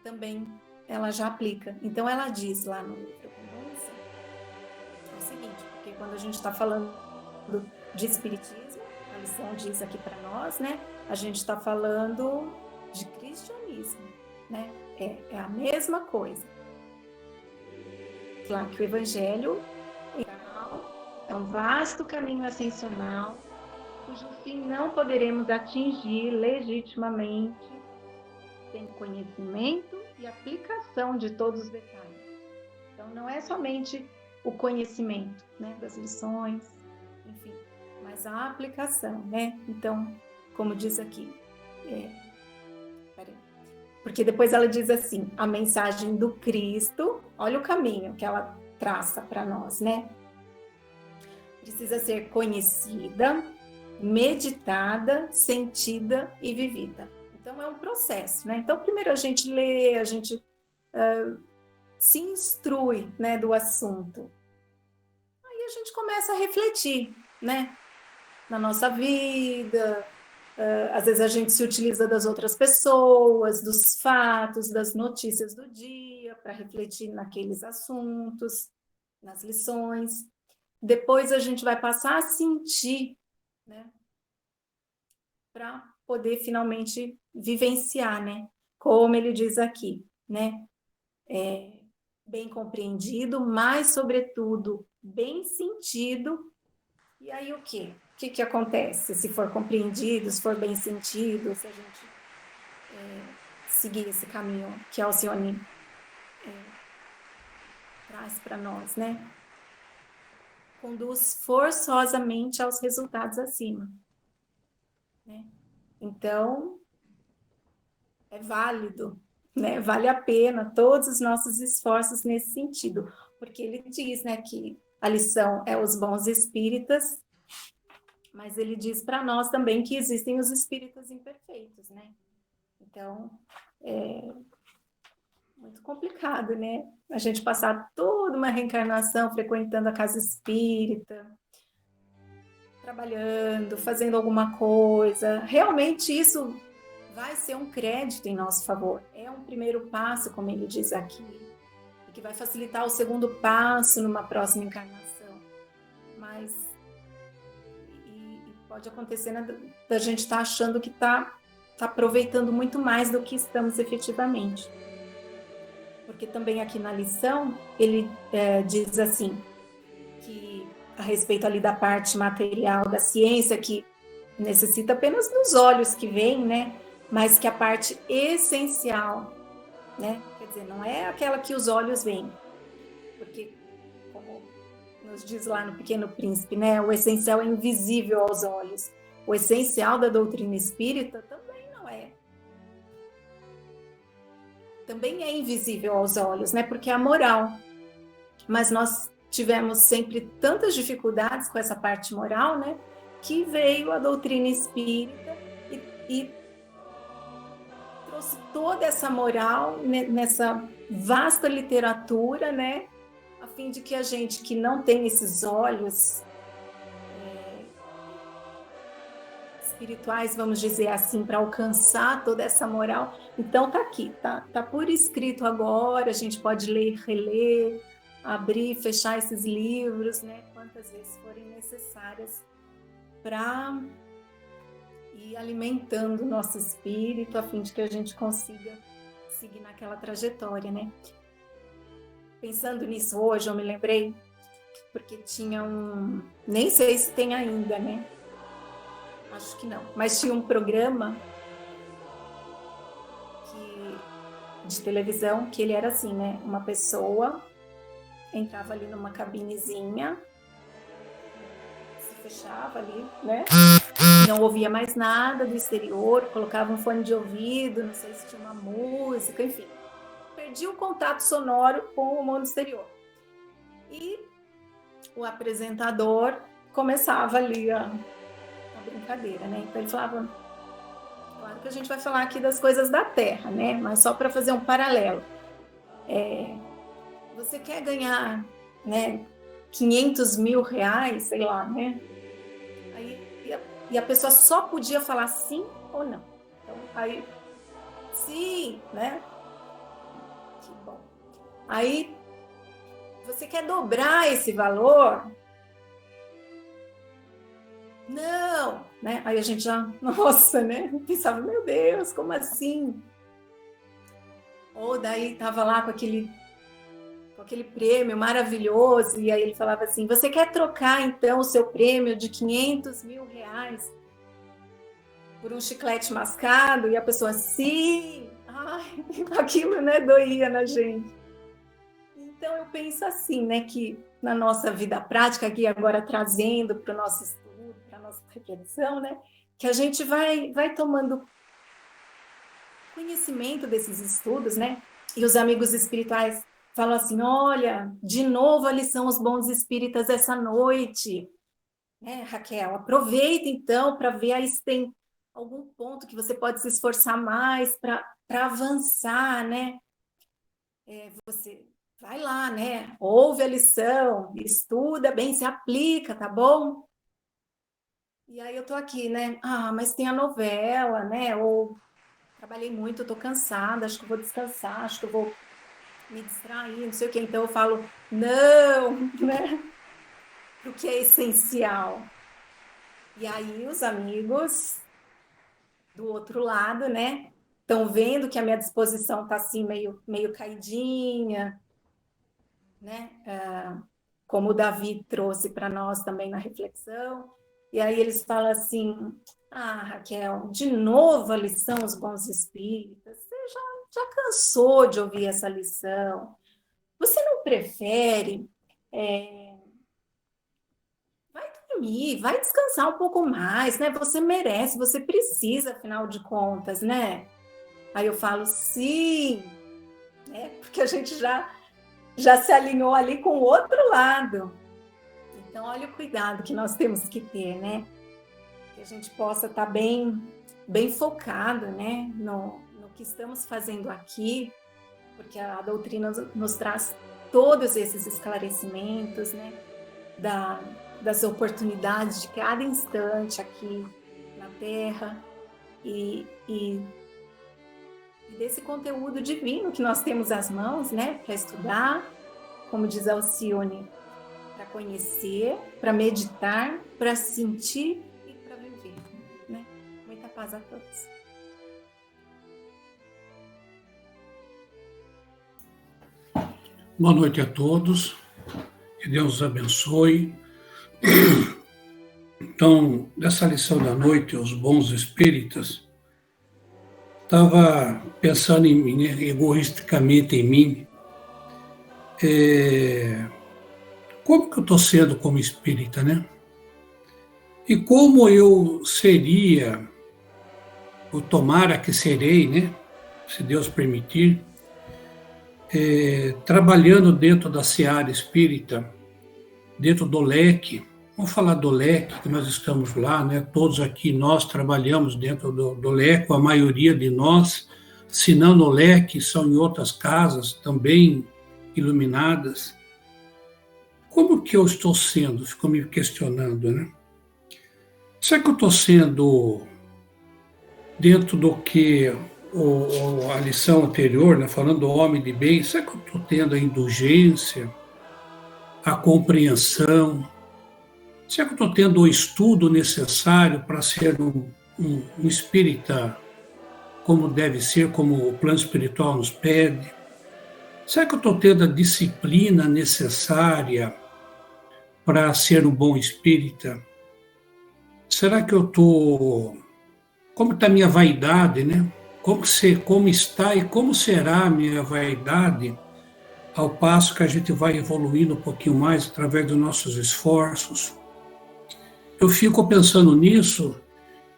também ela já aplica. Então ela diz lá no livro Renúncia o seguinte, porque quando a gente está falando de espiritismo, a lição diz aqui para nós, né, a gente está falando de cristianismo, né, é a mesma coisa. Claro que o evangelho é um vasto caminho ascensional, cujo fim não poderemos atingir legitimamente sem conhecimento e aplicação de todos os detalhes. Então, não é somente o conhecimento, né, das lições, enfim, mas a aplicação, né? Então, como diz aqui, Porque depois ela diz assim, a mensagem do Cristo, olha o caminho que ela traça para nós, né? Precisa ser conhecida, meditada, sentida e vivida. Então, é um processo, né? Então, primeiro a gente lê, a gente se instrui, né, do assunto. Aí a gente começa a refletir, né? Na nossa vida, às vezes a gente se utiliza das outras pessoas, dos fatos, das notícias do dia, para refletir naqueles assuntos, nas lições. Depois a gente vai passar a sentir, né? Para poder finalmente vivenciar, né? Como ele diz aqui, né? Bem compreendido, mas, sobretudo, bem sentido. E aí o quê? O que acontece? Se for compreendido, se for bem sentido, se a gente seguir esse caminho que a Alcione traz para nós, né? Conduz forçosamente aos resultados acima, né? Então, é válido, né? Vale a pena todos os nossos esforços nesse sentido, porque ele diz, né, que a lição é os bons espíritas, mas ele diz para nós também que existem os espíritas imperfeitos, né? Então, é muito complicado, né? A gente passar toda uma reencarnação frequentando a casa espírita, trabalhando, fazendo alguma coisa. Realmente isso vai ser um crédito em nosso favor. É um primeiro passo, como ele diz aqui, e que vai facilitar o segundo passo numa próxima encarnação. Mas pode acontecer, né, da gente estar achando que está aproveitando muito mais do que estamos efetivamente. Porque também aqui na lição, ele diz assim, que a respeito ali da parte material da ciência, que necessita apenas dos olhos que veem, né? Mas que a parte essencial, né? Quer dizer, não é aquela que os olhos veem. Porque, como nos diz lá no Pequeno Príncipe, né? O essencial é invisível aos olhos. O essencial da doutrina espírita também não é. Também é invisível aos olhos, né? Porque é a moral. Mas nós tivemos sempre tantas dificuldades com essa parte moral, né? Que veio a doutrina espírita e trouxe toda essa moral nessa vasta literatura, né? A fim de que a gente que não tem esses olhos espirituais, vamos dizer assim, para alcançar toda essa moral, então tá aqui, tá por escrito agora, a gente pode ler, reler, abrir, fechar esses livros, né? Quantas vezes forem necessárias para ir alimentando o nosso espírito, a fim de que a gente consiga seguir naquela trajetória, né? Pensando nisso hoje, eu me lembrei, porque tinha nem sei se tem ainda, né? Acho que não, mas tinha um programa de televisão que ele era assim, né? Uma pessoa entrava ali numa cabinezinha, se fechava ali, né? Não ouvia mais nada do exterior, colocava um fone de ouvido, não sei se tinha uma música, enfim. Perdia o contato sonoro com o mundo exterior. E o apresentador começava ali a brincadeira, né? Então ele falava, claro que a gente vai falar aqui das coisas da Terra, né? Mas só para fazer um paralelo. Você quer ganhar, né, 500 mil reais, sei lá, né? E a pessoa só podia falar sim ou não. Então, aí, sim, né? Que bom. Aí, você quer dobrar esse valor? Não, né? Aí a gente já, nossa, né? Pensava, meu Deus, como assim? Ou daí tava lá com aquele prêmio maravilhoso, e aí ele falava assim, você quer trocar então o seu prêmio de 500 mil reais por um chiclete mascado? E a pessoa, sim! Ai, aquilo, né, doía na gente. Então eu penso assim, né, que na nossa vida prática, aqui agora trazendo para o nosso estudo, para a nossa reflexão, né, que a gente vai tomando conhecimento desses estudos, né? E os amigos espirituais falam assim, olha, de novo a lição Os Bons Espíritas essa noite, né, Raquel? Aproveita então para ver aí se tem algum ponto que você pode se esforçar mais para avançar, né? Você vai lá, né? Ouve a lição, estuda bem, se aplica, tá bom? E aí eu tô aqui, né? Ah, mas tem a novela, né? Ou trabalhei muito, eu tô cansada, acho que eu vou descansar, acho que eu vou me distrair, não sei o quê. Então eu falo, não, né? Pro que é essencial. E aí os amigos do outro lado, né? Estão vendo que a minha disposição tá assim, meio caidinha, né? Como o Davi trouxe para nós também na reflexão. E aí eles falam assim, ah, Raquel, de novo a lição Os Bons Espíritas, você já cansou de ouvir essa lição, você não prefere, vai dormir, vai descansar um pouco mais, né? Você merece, você precisa, afinal de contas, né? Aí eu falo, sim, né? Porque a gente já se alinhou ali com o outro lado. Então, olha o cuidado que nós temos que ter, né? Que a gente possa estar bem focado, né? No que estamos fazendo aqui, porque a doutrina nos traz todos esses esclarecimentos, né? Das oportunidades de cada instante aqui na Terra e desse conteúdo divino que nós temos às mãos, né? Para estudar, como diz Alcione, para conhecer, para meditar, para sentir e para viver, né? Muita paz a todos. Boa noite a todos, que Deus os abençoe. Então, nessa lição da noite, Os Bons Espíritas, estava pensando em mim, né, egoisticamente em mim, como que eu estou sendo como espírita, né? E como eu seria, ou tomara que serei, né? Se Deus permitir, trabalhando dentro da seara espírita, dentro do leque, vamos falar do leque, que nós estamos lá, né? Todos aqui, nós trabalhamos dentro do leque, a maioria de nós, se não no leque, são em outras casas também iluminadas. Como que eu estou sendo? Fico me questionando, né? Será que eu estou sendo dentro do que a lição anterior, né, falando do homem de bem, será que eu estou tendo a indulgência, a compreensão? Será que eu estou tendo o estudo necessário para ser um espírita como deve ser, como o plano espiritual nos pede? Será que eu estou tendo a disciplina necessária para ser um bom espírita? Será que eu estou... Como está a minha vaidade, né? Como está e como será a minha vaidade ao passo que a gente vai evoluindo um pouquinho mais através dos nossos esforços? Eu fico pensando nisso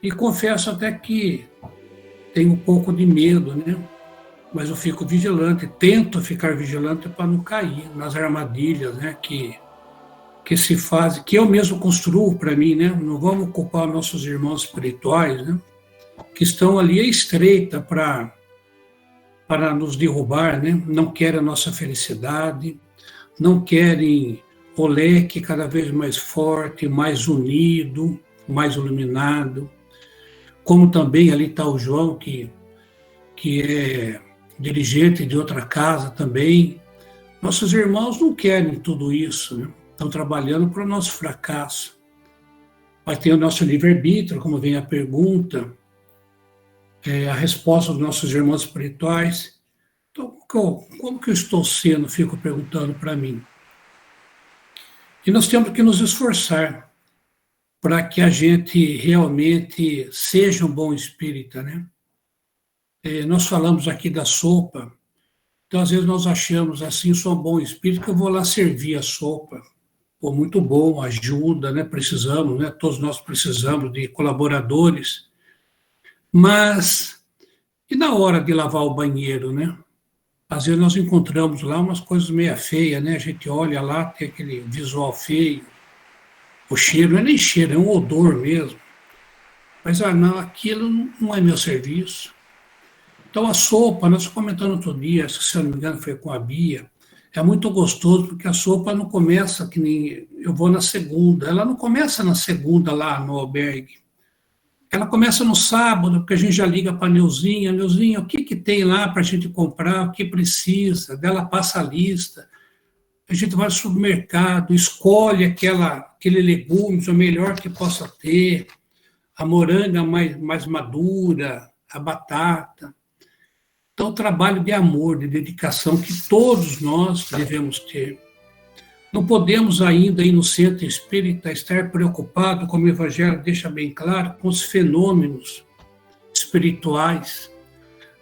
e confesso até que tenho um pouco de medo, né? Mas eu fico vigilante, tento ficar vigilante para não cair nas armadilhas, né? Que se fazem, que eu mesmo construo para mim, né? Não vamos culpar nossos irmãos espirituais, né? Que estão ali à estreita para nos derrubar, né? Não querem a nossa felicidade, não querem o leque cada vez mais forte, mais unido, mais iluminado. Como também ali está o João, que é dirigente de outra casa também. Nossos irmãos não querem tudo isso, né? Estão trabalhando para o nosso fracasso. Mas tem o nosso livre-arbítrio, como vem a pergunta, a resposta dos nossos irmãos espirituais. Então, como que eu estou sendo, fico perguntando para mim. E nós temos que nos esforçar para que a gente realmente seja um bom espírita, né? Nós falamos aqui da sopa, então às vezes nós achamos assim, sou um bom espírito, que eu vou lá servir a sopa. Pô, muito bom, ajuda, né? Precisamos, né? Todos nós precisamos de colaboradores. Mas E na hora de lavar o banheiro, né? Às vezes nós encontramos lá umas coisas meio feias, né? A gente olha lá, tem aquele visual feio, o cheiro, não é nem cheiro, é um odor mesmo. Mas, não, aquilo não é meu serviço. Então, a sopa, nós comentamos outro dia, se eu não me engano foi com a Bia, é muito gostoso, porque a sopa não começa que nem eu vou na segunda, ela não começa na segunda lá no albergue. Ela começa no sábado, porque a gente já liga para a Neuzinha, o que tem lá para a gente comprar, o que precisa, dela passa a lista, a gente vai ao supermercado, escolhe aquele legumes, o melhor que possa ter, a moranga mais madura, a batata. Então, o trabalho de amor, de dedicação que todos nós devemos ter. Não podemos ainda, aí no centro espírita, estar preocupado, como o Evangelho deixa bem claro, com os fenômenos espirituais,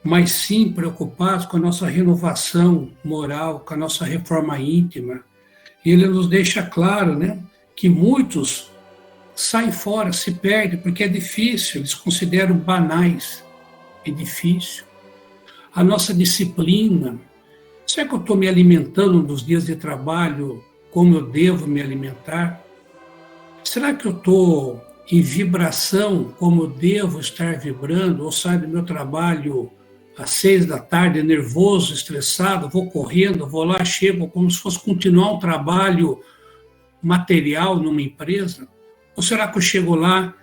mas sim preocupados com a nossa renovação moral, com a nossa reforma íntima. E ele nos deixa claro, né, que muitos saem fora, se perdem, porque é difícil, eles consideram banais, é difícil. A nossa disciplina, será que eu estou me alimentando nos dias de trabalho como eu devo me alimentar? Será que eu estou em vibração como eu devo estar vibrando? Ou saio do meu trabalho às 6 da tarde, nervoso, estressado, vou correndo, vou lá, chego como se fosse continuar um trabalho material numa empresa? Ou será que eu chego lá,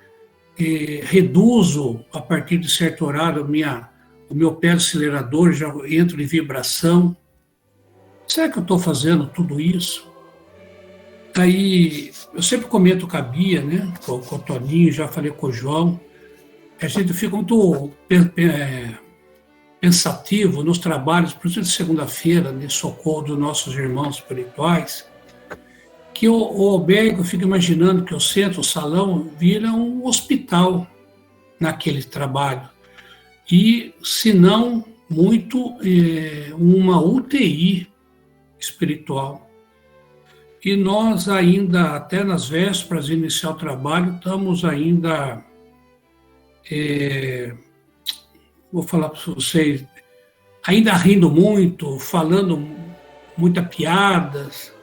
reduzo a partir de certo horário o meu pé acelerador, já entro em vibração? Será que eu estou fazendo tudo isso? Aí, eu sempre comento com a Bia, né, com o Toninho, já falei com o João, a gente fica muito pensativo nos trabalhos, por exemplo, de segunda-feira, de socorro dos nossos irmãos espirituais, que o albergue, eu fico imaginando que o centro, o salão, vira um hospital naquele trabalho. E, se não, muito uma UTI espiritual. E nós ainda, até nas vésperas de iniciar o trabalho, estamos ainda, vou falar para vocês, ainda rindo muito, falando muitas piadas,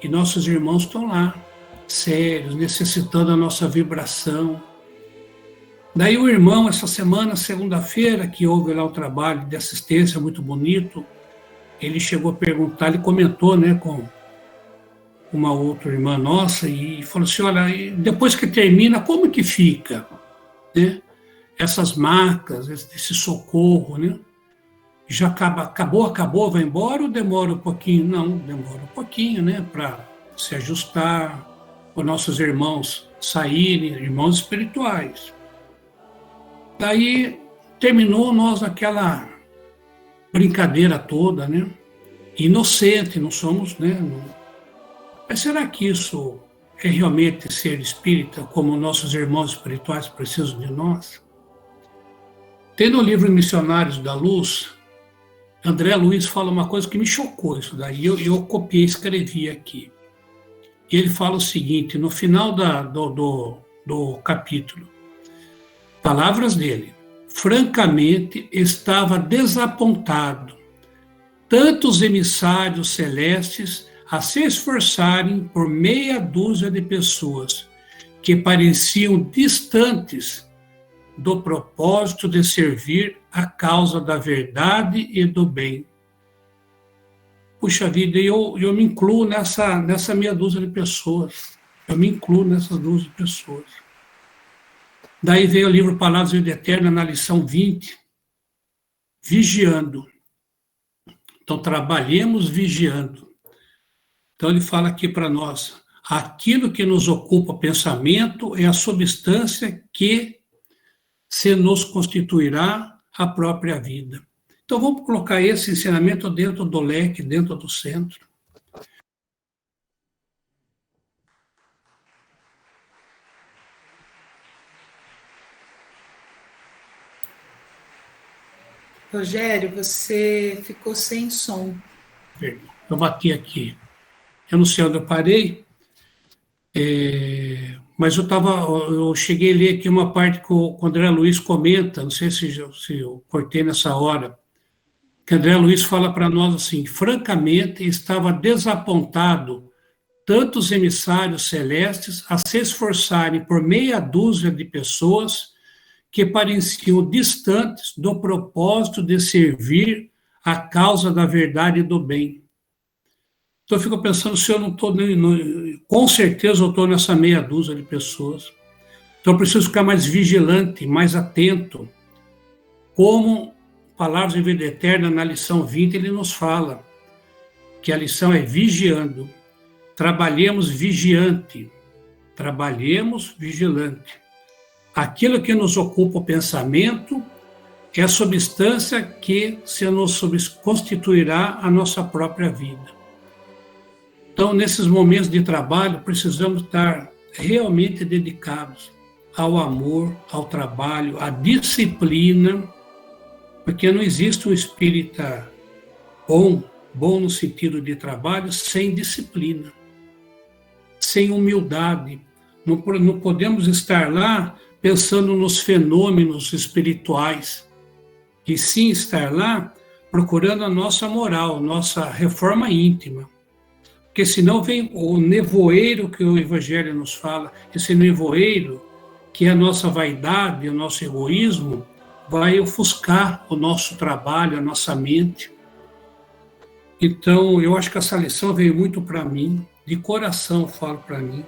e nossos irmãos estão lá, sérios, necessitando da nossa vibração. Daí o irmão, essa semana, segunda-feira, que houve lá um trabalho de assistência muito bonito, ele chegou a perguntar, ele comentou, né, com uma outra irmã nossa, e falou assim, olha, depois que termina, como que fica, né? Essas marcas, esse socorro, né? Já acabou, vai embora ou demora um pouquinho? Não, demora um pouquinho, né, para se ajustar, os nossos irmãos saírem, irmãos espirituais. Daí terminou nós aquela brincadeira toda, né? Inocente, não somos, né? Mas será que isso é realmente ser espírita, como nossos irmãos espirituais precisam de nós? Tem no livro Missionários da Luz, André Luiz fala uma coisa que me chocou isso daí, eu copiei e escrevi aqui. E ele fala o seguinte, no final do capítulo, palavras dele, francamente estava desapontado, tantos emissários celestes a se esforçarem por meia dúzia de pessoas que pareciam distantes do propósito de servir a causa da verdade e do bem. Puxa vida, eu me incluo nessa meia dúzia de pessoas. Eu me incluo nessas dúzia de pessoas. Daí veio o livro Palavras de Vida Eterna, na lição 20, vigiando. Então, trabalhemos vigiando. Então, ele fala aqui para nós, aquilo que nos ocupa o pensamento é a substância que se nos constituirá a própria vida. Então, vamos colocar esse ensinamento dentro do leque, dentro do centro. Rogério, você ficou sem som. Eu bati aqui. Eu não sei onde eu parei. mas eu cheguei a ler aqui uma parte que o André Luiz comenta, não sei se eu cortei nessa hora, que André Luiz fala para nós assim: francamente, estava desapontado tantos emissários celestes a se esforçarem por meia dúzia de pessoas que pareciam distantes do propósito de servir a causa da verdade e do bem. Então eu fico pensando se eu não estou, com certeza eu estou nessa meia dúzia de pessoas. Então eu preciso ficar mais vigilante, mais atento. Como Palavras de Vida Eterna, na lição 20, ele nos fala que a lição é vigiando. Trabalhemos vigiante. Trabalhemos vigilante. Aquilo que nos ocupa o pensamento é a substância que se nos constituirá a nossa própria vida. Então, nesses momentos de trabalho, precisamos estar realmente dedicados ao amor, ao trabalho, à disciplina, porque não existe um espírita bom no sentido de trabalho, sem disciplina, sem humildade. Não podemos estar lá pensando nos fenômenos espirituais, e sim estar lá procurando a nossa moral, nossa reforma íntima. Porque senão vem o nevoeiro que o Evangelho nos fala, esse nevoeiro que é a nossa vaidade, o nosso egoísmo, vai ofuscar o nosso trabalho, a nossa mente. Então, eu acho que essa lição veio muito para mim, de coração eu falo para mim,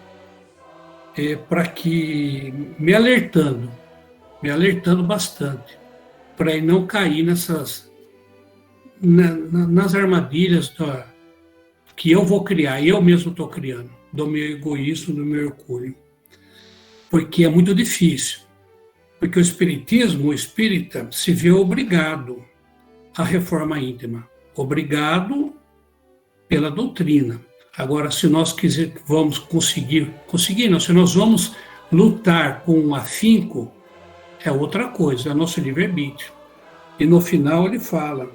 para que, me alertando bastante, para não cair nas armadilhas que eu vou criar, eu mesmo estou criando, do meu egoísmo, do meu orgulho. Porque é muito difícil. Porque o espiritismo, o espírita, se vê obrigado à reforma íntima, obrigado pela doutrina. Agora, se nós vamos se nós vamos lutar com afinco, é outra coisa, é nosso livre-arbítrio. E no final ele fala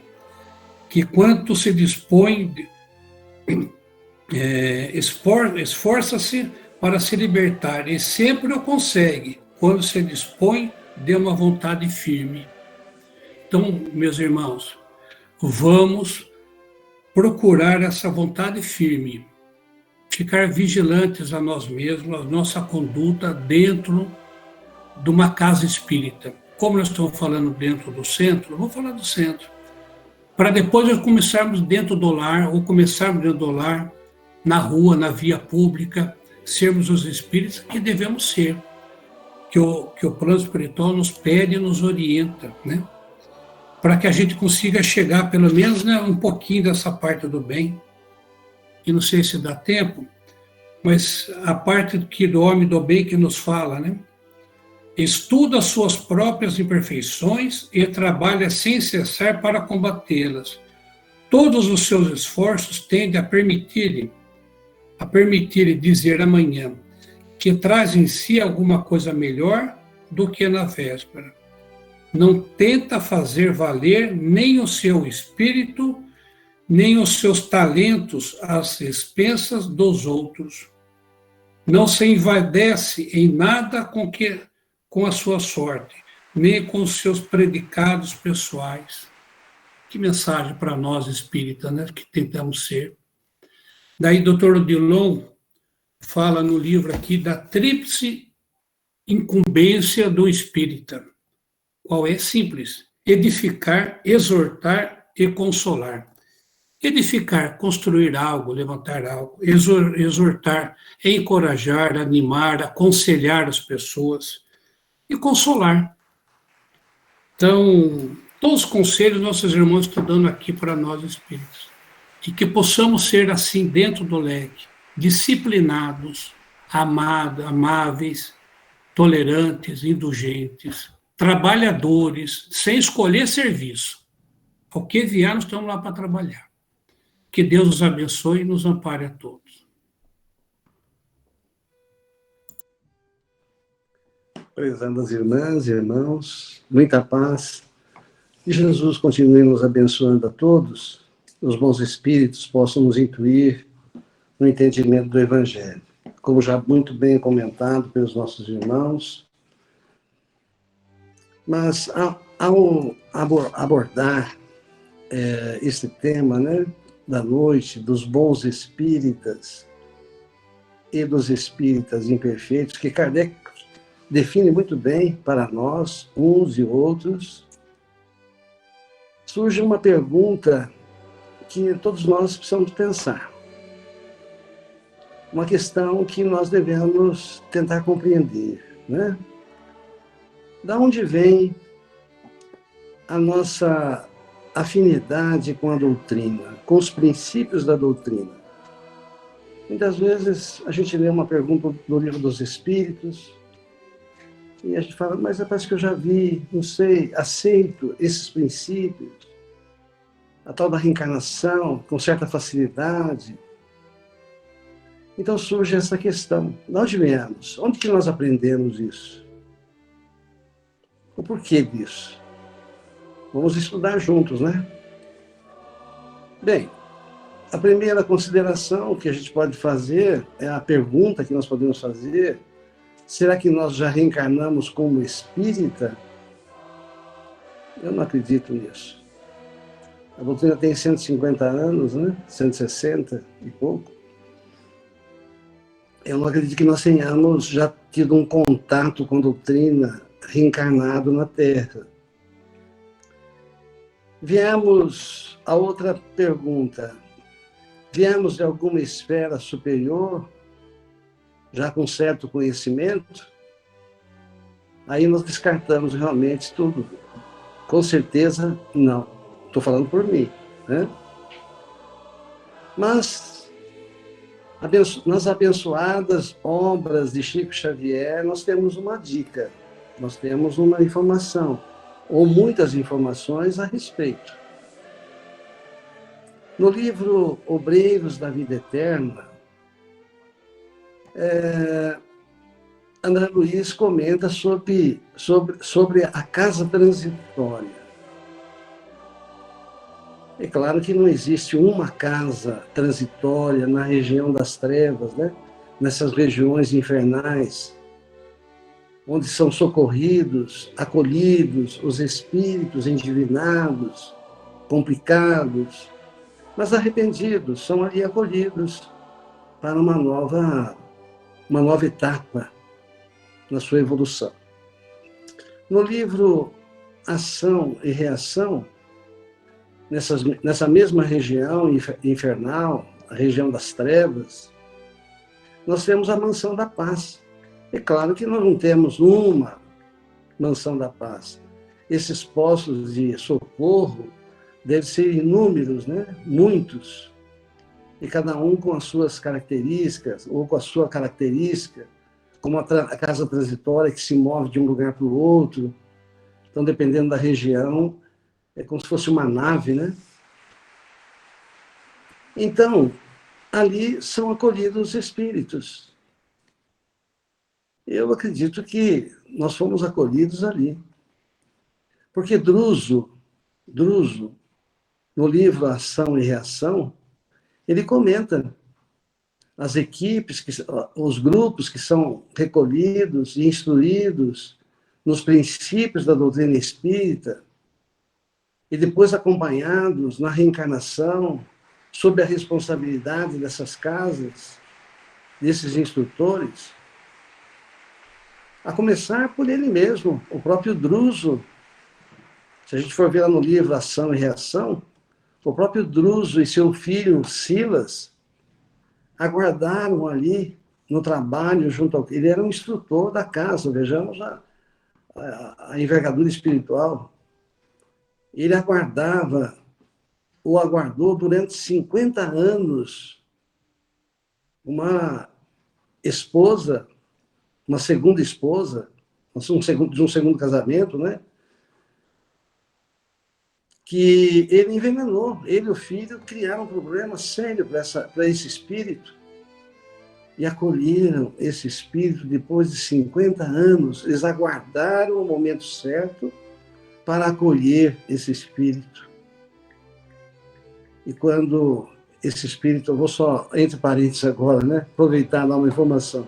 que quanto se dispõe, esforça-se para se libertar, e sempre o consegue, quando se dispõe de uma vontade firme. Então, meus irmãos, vamos procurar essa vontade firme, ficar vigilantes a nós mesmos, a nossa conduta dentro de uma casa espírita. Como nós estamos falando dentro do centro, vamos falar do centro. Para depois nós começarmos dentro do lar, ou começarmos dentro do lar, na rua, na via pública, sermos os espíritos que devemos ser, que o plano espiritual nos pede e nos orienta, né? Para que a gente consiga chegar, pelo menos, né, um pouquinho dessa parte do bem. E não sei se dá tempo, mas a parte do homem do bem que nos fala, né? Estuda as suas próprias imperfeições e trabalha sem cessar para combatê-las. Todos os seus esforços tendem a permitir-lhe dizer amanhã que traz em si alguma coisa melhor do que na véspera. Não tenta fazer valer nem o seu espírito, nem os seus talentos às expensas dos outros. Não se envaidece em nada com a sua sorte, nem com os seus predicados pessoais. Que mensagem para nós espíritas, né, que tentamos ser. Daí, Dr. Odilon fala no livro aqui da tríplice incumbência do espírita. Qual é? Simples: edificar, exortar e consolar. Edificar, construir algo, levantar algo. Exortar, encorajar, animar, aconselhar as pessoas. E consolar. Então, todos os conselhos nossos irmãos estão dando aqui para nós espíritos. E que possamos ser assim dentro do leque, disciplinados, amáveis, tolerantes, indulgentes, trabalhadores, sem escolher serviço. O que vier, nós estamos lá para trabalhar. Que Deus nos abençoe e nos ampare a todos. Prezando as irmãs e irmãos, muita paz. E Jesus continue nos abençoando a todos, os bons espíritos possam nos intuir no entendimento do Evangelho. como já muito bem comentado pelos nossos irmãos. Mas ao abordar esse tema, né, da noite, dos bons espíritas e dos espíritas imperfeitos, que Kardec define muito bem para nós, uns e outros, surge uma pergunta que todos nós precisamos pensar. Uma questão que nós devemos tentar compreender, né? Da onde vem a nossa afinidade com a doutrina, com os princípios da doutrina? Muitas vezes a gente lê uma pergunta do Livro dos Espíritos e a gente fala, mas parece que eu já vi, não sei, aceito esses princípios, a tal da reencarnação, com certa facilidade. Então surge essa questão, de onde viemos? Onde que nós aprendemos isso? O porquê disso? Vamos estudar juntos, né? Bem, a primeira consideração que a gente pode fazer, é a pergunta que nós podemos fazer, será que nós já reencarnamos como espírita? Eu não acredito nisso. A doutrina tem 150 anos, né? 160 e pouco. Eu não acredito que nós tenhamos já tido um contato com a doutrina reencarnado na Terra. Viemos a outra pergunta. Viemos de alguma esfera superior, já com certo conhecimento? Aí nós descartamos realmente tudo. Com certeza, não. Estou falando por mim, né? Mas, nas abençoadas obras de Chico Xavier, nós temos uma dica, nós temos uma informação, ou muitas informações a respeito. No livro Obreiros da Vida Eterna, André Luiz comenta sobre a casa transitória. É claro que não existe uma casa transitória na região das trevas, né? Nessas regiões infernais, onde são socorridos, acolhidos os espíritos endivinados, complicados, mas arrependidos, são ali acolhidos para uma nova etapa na sua evolução. No livro Ação e Reação, nessa mesma região infernal, a região das trevas, nós temos a Mansão da Paz. É claro que nós não temos uma Mansão da Paz. Esses postos de socorro devem ser inúmeros, né? Muitos, e cada um com as suas características, ou com a sua característica, como a casa transitória que se move de um lugar para o outro. Então, dependendo da região, é como se fosse uma nave, né? Então, ali são acolhidos os espíritos. Eu acredito que nós fomos acolhidos ali. Porque Druso, no livro Ação e Reação, ele comenta as equipes, os grupos que são recolhidos e instruídos nos princípios da doutrina espírita, e depois acompanhados na reencarnação, sob a responsabilidade dessas casas, desses instrutores, a começar por ele mesmo, o próprio Druso. Se a gente for ver lá no livro Ação e Reação, o próprio Druso e seu filho Silas aguardaram ali no trabalho junto ao... Ele era um instrutor da casa, vejamos a envergadura espiritual. Ele aguardou durante 50 anos uma esposa, uma segunda esposa, de um segundo casamento, né? Que ele envenenou. Ele e o filho criaram um problema sério para esse espírito e acolheram esse espírito depois de 50 anos. Eles aguardaram o momento certo para acolher esse espírito. E quando esse espírito, eu vou só, entre parênteses agora, né? Aproveitar e dar uma informação.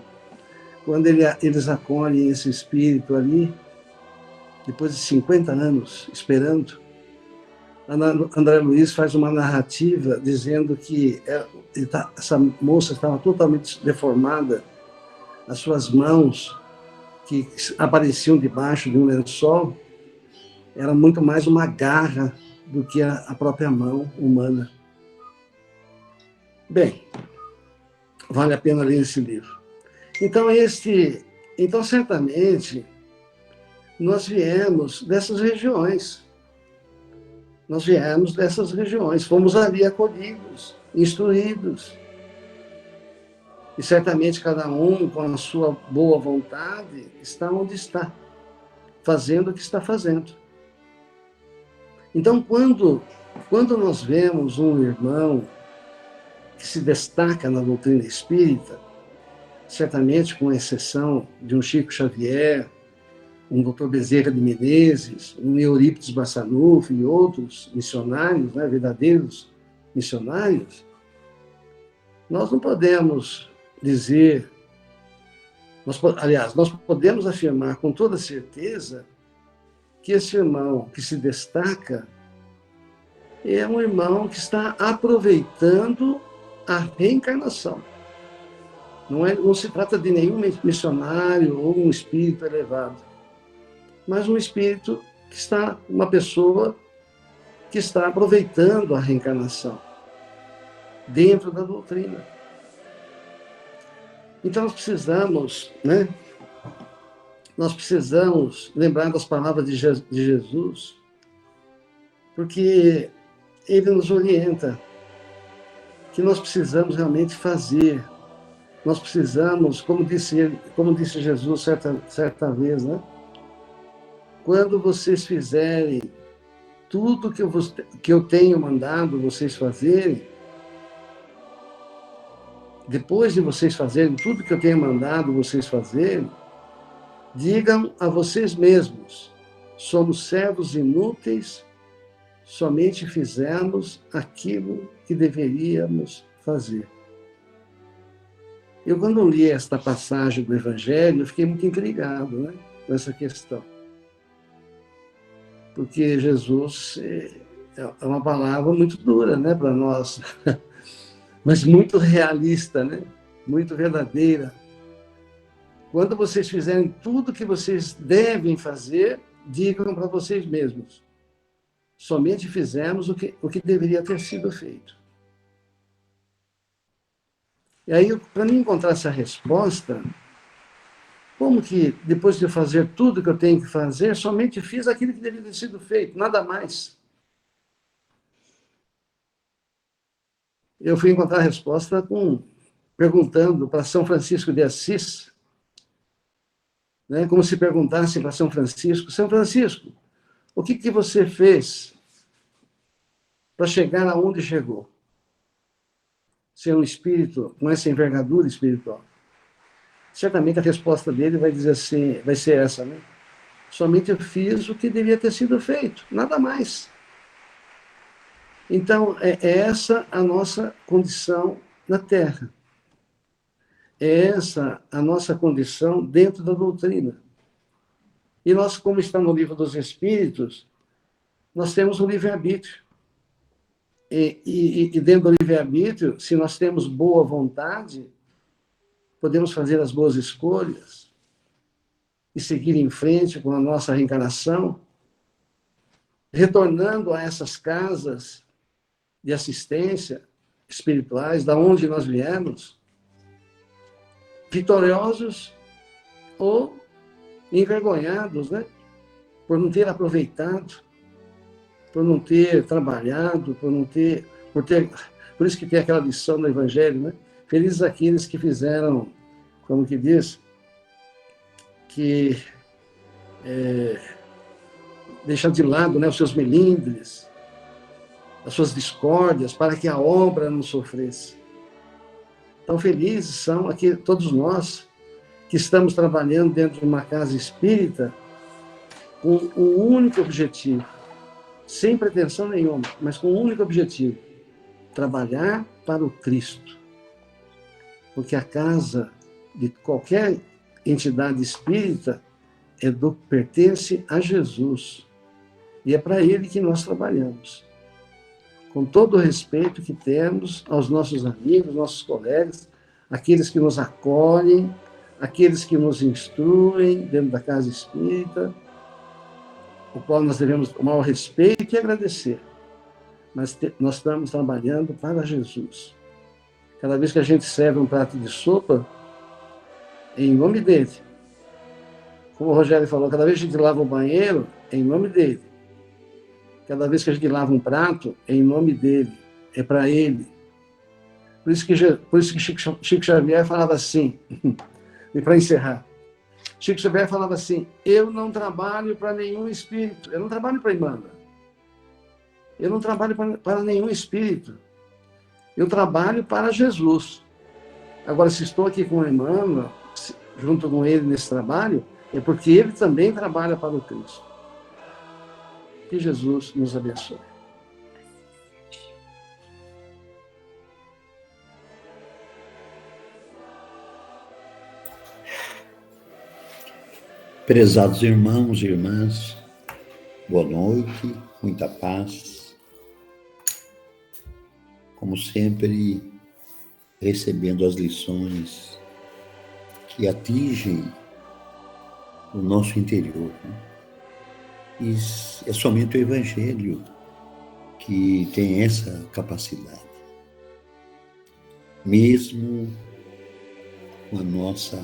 Quando eles acolhem esse espírito ali, depois de 50 anos esperando, André Luiz faz uma narrativa dizendo que essa moça estava totalmente deformada, as suas mãos, que apareciam debaixo de um lençol, era muito mais uma garra do que a própria mão humana. Bem, vale a pena ler esse livro. Então, certamente, nós viemos dessas regiões. Fomos ali acolhidos, instruídos. E certamente cada um, com a sua boa vontade, está onde está, fazendo o que está fazendo. Então, quando nós vemos um irmão que se destaca na doutrina espírita, certamente com exceção de um Chico Xavier, um Dr. Bezerra de Menezes, um Eurípides Bassanufo e outros missionários, né, verdadeiros missionários, nós não podemos dizer, nós podemos afirmar com toda certeza que esse irmão que se destaca é um irmão que está aproveitando a reencarnação. Não se trata de nenhum missionário ou um espírito elevado, mas um espírito que está, uma pessoa que está aproveitando a reencarnação dentro da doutrina. Então nós precisamos, né? Nós precisamos lembrar das palavras de Jesus, porque ele nos orienta que nós precisamos realmente fazer. Nós precisamos, como disse Jesus certa vez, né? Quando vocês fizerem tudo que eu tenho mandado vocês fazerem, depois de vocês fazerem tudo que eu tenho mandado vocês fazerem, digam a vocês mesmos: somos servos inúteis, somente fizemos aquilo que deveríamos fazer. Eu, quando li esta passagem do Evangelho, eu fiquei muito intrigado, né, com essa questão. Porque Jesus é uma palavra muito dura, né, para nós, mas muito realista, né, muito verdadeira. Quando vocês fizerem tudo que vocês devem fazer, digam para vocês mesmos: somente fizemos o que deveria ter sido feito. E aí, para mim encontrar essa resposta, como que, depois de eu fazer tudo que eu tenho que fazer, somente fiz aquilo que deveria ter sido feito, nada mais? Eu fui encontrar a resposta perguntando para São Francisco de Assis, né, como se perguntassem para São Francisco: São Francisco, o que você fez para chegar aonde chegou? Ser um espírito com essa envergadura espiritual. Certamente a resposta dele vai ser essa, né? Somente eu fiz o que devia ter sido feito, nada mais. Então, é essa a nossa condição na Terra. É essa a nossa condição dentro da doutrina. E nós, como está no Livro dos Espíritos, nós temos o livre-arbítrio. E dentro do livre-arbítrio, se nós temos boa vontade, podemos fazer as boas escolhas e seguir em frente com a nossa reencarnação, retornando a essas casas de assistência espirituais, da onde nós viemos, vitoriosos ou envergonhados, né? Por não ter aproveitado, por não ter trabalhado, por isso que tem aquela lição do Evangelho, né? Felizes aqueles que fizeram, como que diz, que deixam de lado, né, os seus melindres, as suas discórdias, para que a obra não sofresse. Então, felizes são aqui todos nós que estamos trabalhando dentro de uma casa espírita com um único objetivo, sem pretensão nenhuma, mas com um único objetivo: trabalhar para o Cristo. Porque a casa de qualquer entidade espírita pertence a Jesus. E é para Ele que nós trabalhamos. Com todo o respeito que temos aos nossos amigos, nossos colegas, aqueles que nos acolhem, aqueles que nos instruem dentro da casa espírita, o qual nós devemos o maior respeito e agradecer. Mas nós estamos trabalhando para Jesus. Cada vez que a gente serve um prato de sopa, em nome dele. Como o Rogério falou, cada vez que a gente lava o banheiro, em nome dele. Cada vez que a gente lava um prato, é em nome dele, é para ele. Por isso que Chico Xavier falava assim, e para encerrar, Chico Xavier falava assim, eu não trabalho para nenhum espírito, eu não trabalho para Emmanuel, eu não trabalho para nenhum espírito, eu trabalho para Jesus. Agora, se estou aqui com o Emmanuel, junto com ele nesse trabalho, é porque ele também trabalha para o Cristo. Que Jesus nos abençoe. Prezados irmãos e irmãs, boa noite, muita paz. Como sempre, recebendo as lições que atingem o nosso interior, né? E é somente o Evangelho que tem essa capacidade. Mesmo com a nossa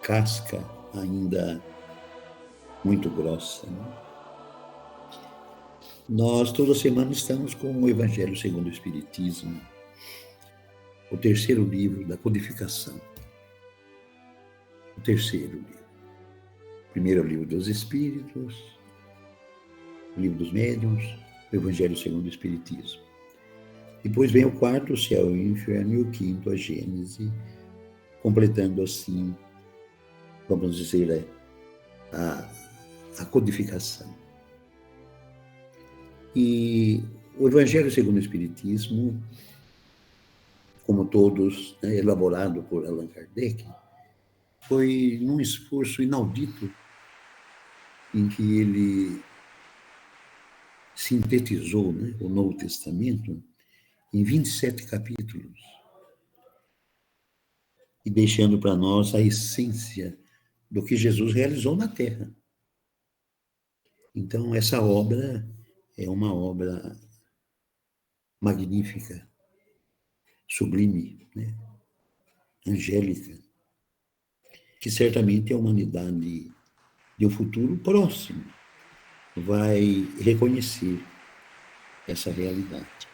casca ainda muito grossa, né? Nós, toda semana, estamos com o Evangelho segundo o Espiritismo, o terceiro livro da codificação. O terceiro livro. Primeiro é o livro dos Espíritos, o livro dos Médiuns, o Evangelho segundo o Espiritismo. Depois vem o quarto, o Céu e o Inferno, e o quinto, a Gênese, completando assim, vamos dizer, a codificação. E o Evangelho segundo o Espiritismo, como todos, né, elaborado por Allan Kardec, foi num esforço inaudito em que ele sintetizou, né, o Novo Testamento em 27 capítulos e deixando para nós a essência do que Jesus realizou na Terra. Então, essa obra é uma obra magnífica, sublime, né, angélica, que certamente a humanidade de um futuro próximo vai reconhecer essa realidade.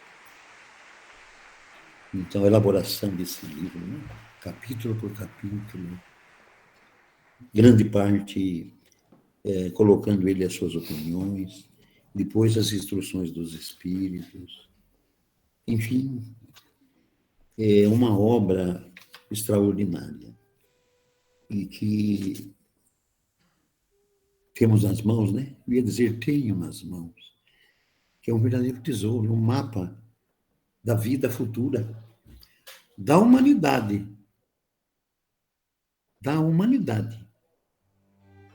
Então, a elaboração desse livro, né, capítulo por capítulo, grande parte colocando ele as suas opiniões, depois as instruções dos espíritos, enfim, é uma obra extraordinária e que temos nas mãos, né? Eu ia dizer, tenho nas mãos, que é um verdadeiro tesouro, um mapa da vida futura, da humanidade. Da humanidade.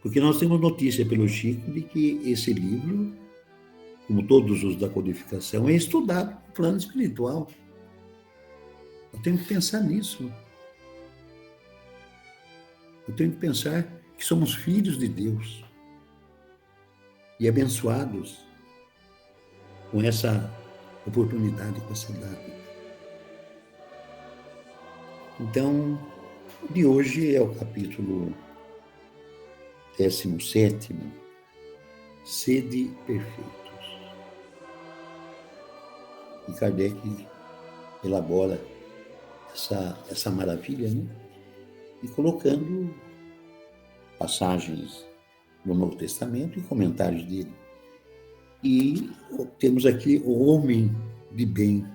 Porque nós temos notícia pelo Chico de que esse livro, como todos os da codificação, é estudado no plano espiritual. Eu tenho que pensar nisso. Eu tenho que pensar que somos filhos de Deus e abençoados com essa oportunidade, com essa dádiva. Então, de hoje é o capítulo 17º, Sede Perfeitos. E Kardec elabora essa maravilha, né? E colocando passagens no Novo Testamento e comentários dele. E temos aqui o homem de bem.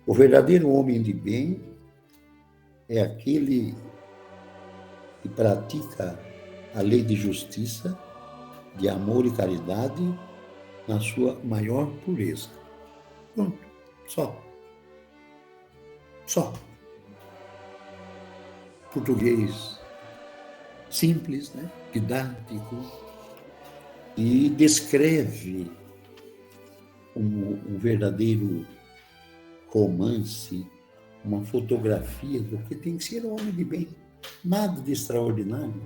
O verdadeiro homem de bem é aquele que pratica a lei de justiça, de amor e caridade na sua maior pureza. Pronto, só. Só. Português simples, né? Didático, e descreve um verdadeiro romance, uma fotografia do que tem que ser um homem de bem. Nada de extraordinário.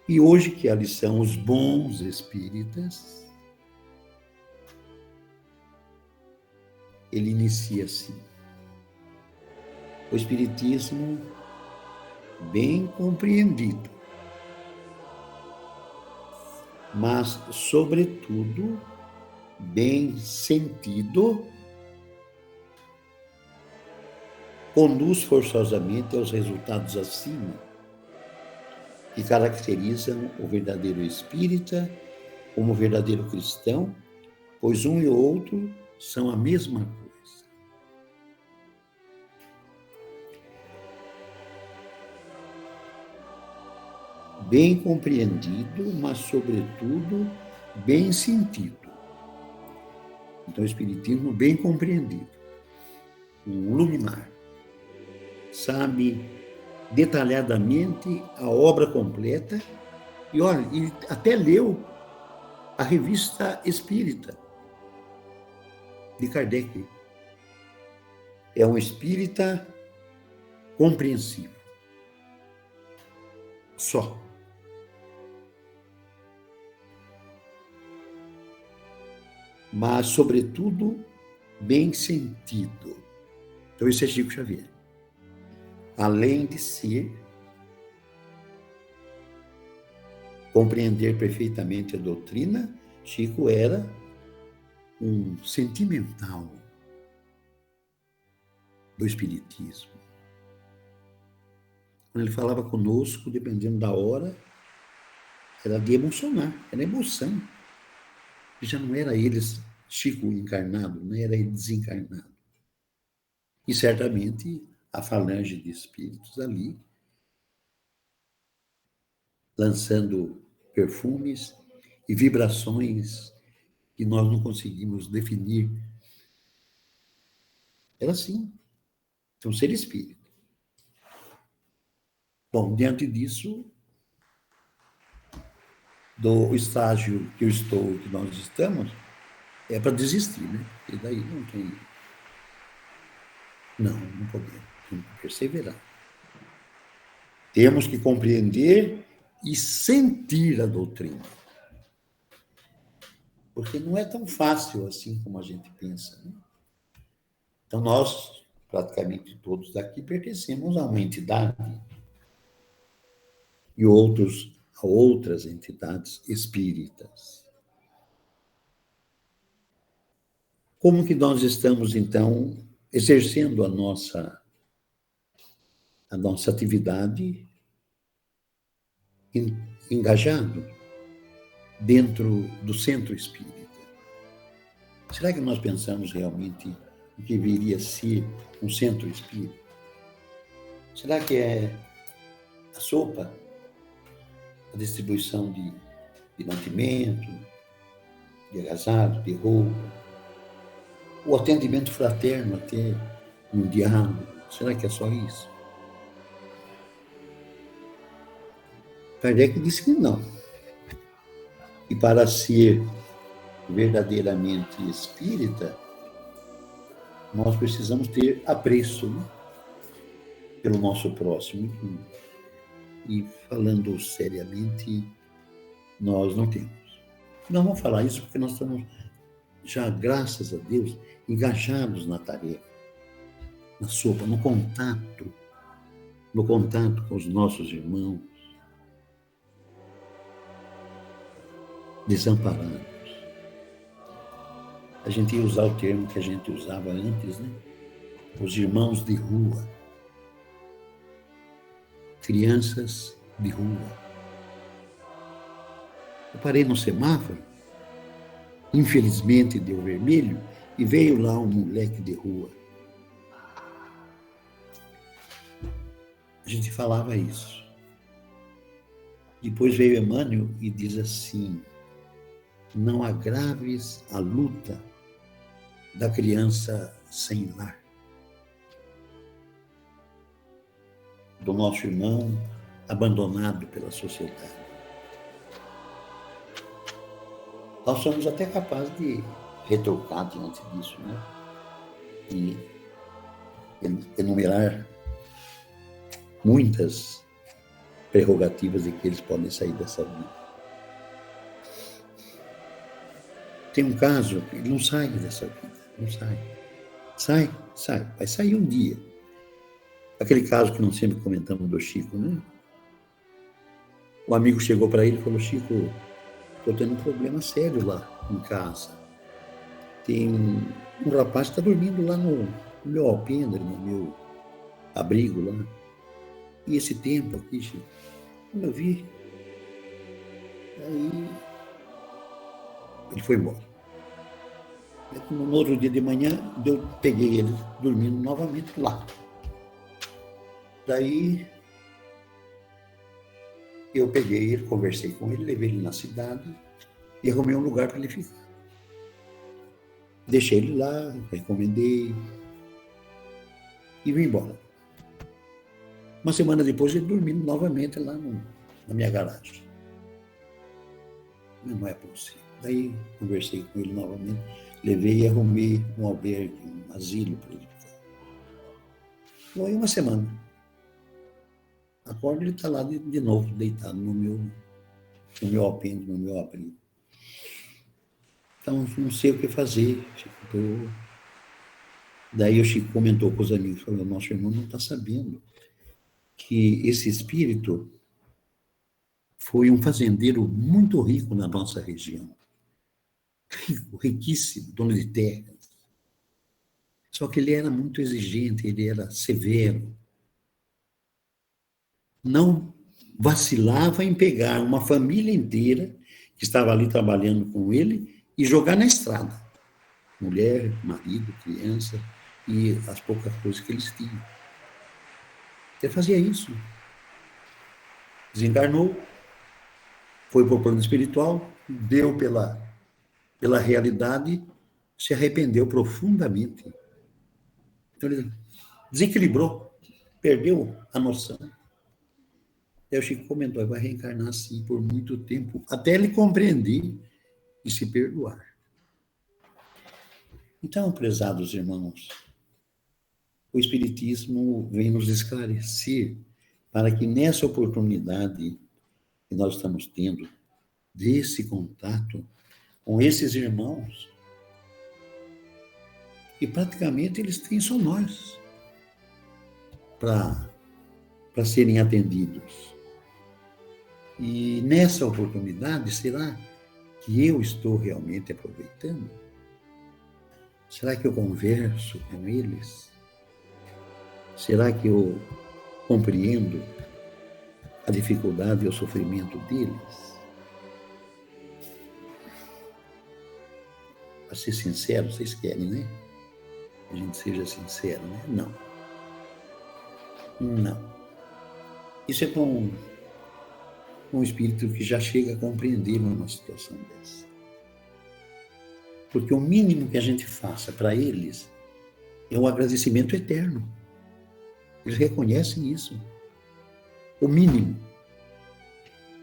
E hoje, que ali são os bons espíritas, ele inicia assim: o espiritismo bem compreendido, mas, sobretudo, bem sentido, conduz forçosamente aos resultados acima, que caracterizam o verdadeiro espírita como o verdadeiro cristão, pois um e o outro são a mesma coisa. Bem compreendido, mas, sobretudo, bem sentido. Então, o espiritismo bem compreendido, um luminar, sabe detalhadamente a obra completa, e olha, ele até leu a Revista Espírita de Kardec. É um espírita compreensivo. Só. Mas, sobretudo, bem sentido. Então, esse é Chico Xavier. Além de ser, compreender perfeitamente a doutrina, Chico era um sentimental do espiritismo. Quando ele falava conosco, dependendo da hora, era de emocionar, era emoção. Já não era ele, Chico encarnado, não era ele desencarnado. E certamente a falange de espíritos ali, lançando perfumes e vibrações que nós não conseguimos definir. Era assim. Então, ser espírita. Bom, diante disso, do estágio que eu estou, que nós estamos, é para desistir, né? E daí não tem... Não podemos. Temos que perseverar. Temos que compreender e sentir a doutrina. Porque não é tão fácil assim como a gente pensa, né? Então, nós, praticamente todos daqui, pertencemos a uma entidade e outros a outras entidades espíritas. Como que nós estamos, então, exercendo a nossa atividade engajado dentro do centro espírita? Será que nós pensamos realmente o que viria a ser um centro espírita? Será que é a sopa, a distribuição de mantimento, de agasalho, de roupa, o atendimento fraterno até no diálogo? Será que é só isso? Kardec disse que não. E para ser verdadeiramente espírita, nós precisamos ter apreço, né, pelo nosso próximo. E falando seriamente, nós não temos. Não vamos falar isso porque nós estamos já, graças a Deus, engajados na tarefa, na sopa, no contato com os nossos irmãos desamparados. A gente ia usar o termo que a gente usava antes, né? Os irmãos de rua. Crianças de rua. Eu parei no semáforo, infelizmente deu vermelho, e veio lá um moleque de rua. A gente falava isso. Depois veio Emmanuel e diz assim: não agraves a luta da criança sem lar, do nosso irmão abandonado pela sociedade. Nós somos até capazes de retrucar diante disso, né? E enumerar muitas prerrogativas de que eles podem sair dessa vida. Tem um caso, ele não sai dessa vida, não sai. Vai sair um dia. Aquele caso que nós sempre comentamos do Chico, né? O amigo chegou para ele e falou: Chico, estou tendo um problema sério lá em casa. Tem um rapaz que está dormindo lá no meu alpendre, no meu abrigo lá. E esse tempo aqui, Chico, quando eu vi, aí ele foi embora. No outro dia de manhã, eu peguei ele dormindo novamente lá. Daí, eu peguei ele, conversei com ele, levei ele na cidade e arrumei um lugar para ele ficar. Deixei ele lá, recomendei e vim embora. Uma semana depois, ele dormindo novamente lá na minha garagem. Não é possível. Daí, conversei com ele novamente, levei e arrumei um albergue, um asilo para ele ficar. Foi uma semana. Acordo, ele está lá de novo, deitado no meu alpendre, no meu abrigo. Então, não sei o que fazer. Daí o Chico comentou com os amigos, falou: nosso irmão não está sabendo que esse espírito foi um fazendeiro muito rico na nossa região. Rico, riquíssimo, dono de terras. Só que ele era muito exigente, ele era severo. Não vacilava em pegar uma família inteira que estava ali trabalhando com ele e jogar na estrada. Mulher, marido, criança e as poucas coisas que eles tinham. Ele fazia isso. Desencarnou, foi para o plano espiritual, deu pela realidade, se arrependeu profundamente. Então ele desequilibrou, perdeu a noção. Aí o Chico comentou: vai reencarnar assim por muito tempo, até ele compreender e se perdoar. Então, prezados irmãos, o Espiritismo vem nos esclarecer para que nessa oportunidade que nós estamos tendo desse contato com esses irmãos, e praticamente eles têm só nós para serem atendidos. E nessa oportunidade, será que eu estou realmente aproveitando? Será que eu converso com eles? Será que eu compreendo a dificuldade e o sofrimento deles? Para ser sincero, vocês querem, né? A gente seja sincero, né? Não. Isso é com um espírito que já chega a compreender uma situação dessa. Porque o mínimo que a gente faça para eles é um agradecimento eterno. Eles reconhecem isso. O mínimo.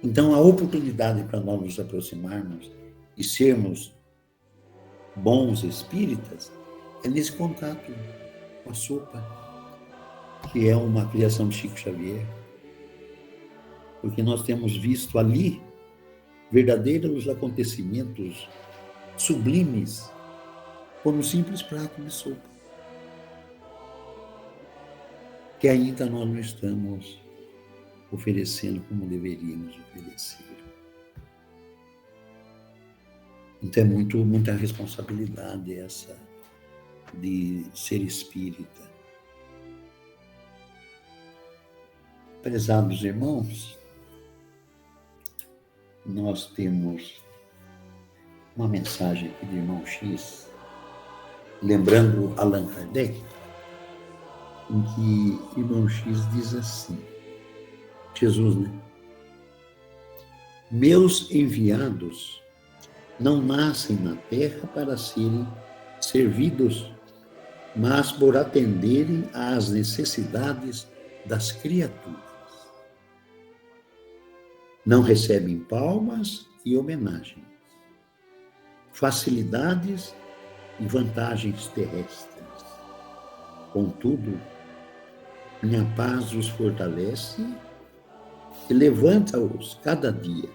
Então, a oportunidade para nós nos aproximarmos e sermos bons espíritas é nesse contato com a sopa, que é uma criação de Chico Xavier. Porque nós temos visto ali verdadeiros acontecimentos sublimes por um simples prato de sopa, que ainda nós não estamos oferecendo como deveríamos oferecer. Então é muita responsabilidade essa de ser espírita. Prezados irmãos, nós temos uma mensagem aqui do irmão X, lembrando Allan Kardec, em que irmão X diz assim, Jesus, né? Meus enviados não nascem na terra para serem servidos, mas por atenderem às necessidades das criaturas. Não recebem palmas e homenagens, facilidades e vantagens terrestres. Contudo, minha paz os fortalece e levanta-os cada dia.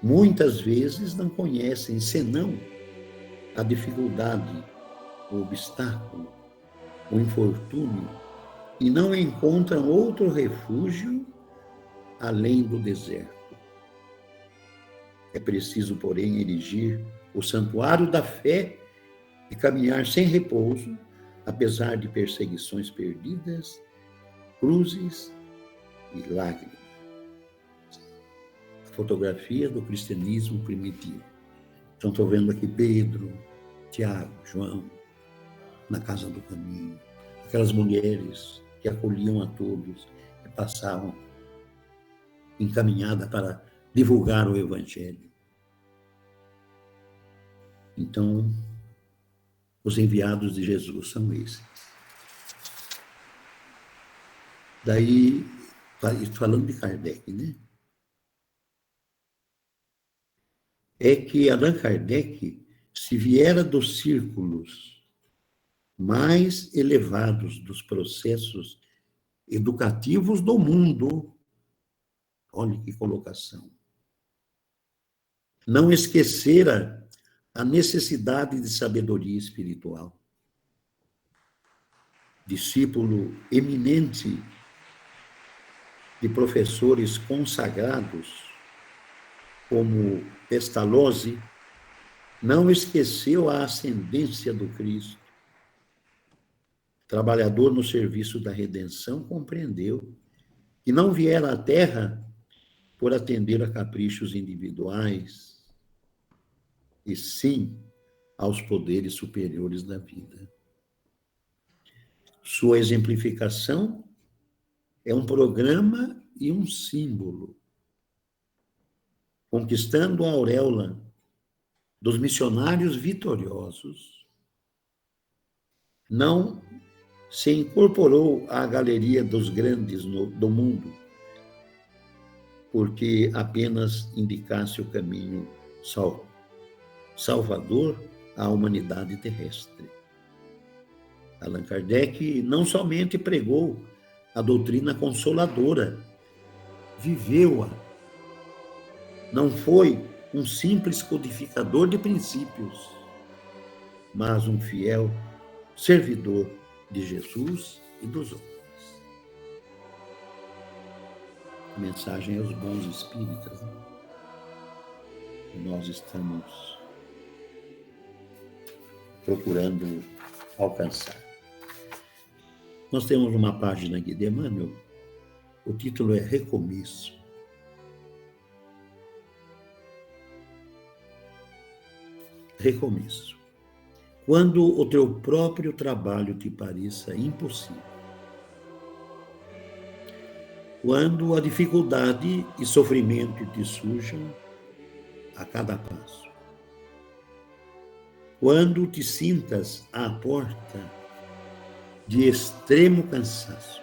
Muitas vezes não conhecem senão a dificuldade, o obstáculo, o infortúnio, e não encontram outro refúgio além do deserto. É preciso, porém, erigir o santuário da fé e caminhar sem repouso, apesar de perseguições perdidas, cruzes e lágrimas. Fotografia do cristianismo primitivo. Então, estou vendo aqui Pedro, Tiago, João, na casa do caminho, aquelas mulheres que acolhiam a todos, que passavam encaminhada para divulgar o Evangelho. Então, os enviados de Jesus são esses. Daí, falando de Kardec, né? É que Allan Kardec, se viera dos círculos mais elevados dos processos educativos do mundo, olha que colocação, não esquecera a necessidade de sabedoria espiritual. Discípulo eminente de professores consagrados, como Pestalozzi, não esqueceu a ascendência do Cristo. Trabalhador no serviço da redenção, compreendeu que não viera à Terra por atender a caprichos individuais, e sim aos poderes superiores da vida. Sua exemplificação é um programa e um símbolo, conquistando a auréola dos missionários vitoriosos. Não se incorporou à galeria dos grandes do mundo, porque apenas indicasse o caminho salvador à humanidade terrestre. Allan Kardec não somente pregou a doutrina consoladora, viveu-a. Não foi um simples codificador de princípios, mas um fiel servidor de Jesus e dos outros. A mensagem aos bons espíritas, né? Que nós estamos procurando alcançar. Nós temos uma página aqui de Emmanuel, o título é Recomeço. Recomeço. Quando o teu próprio trabalho te pareça impossível. Quando a dificuldade e sofrimento te surjam a cada passo. Quando te sintas à porta de extremo cansaço.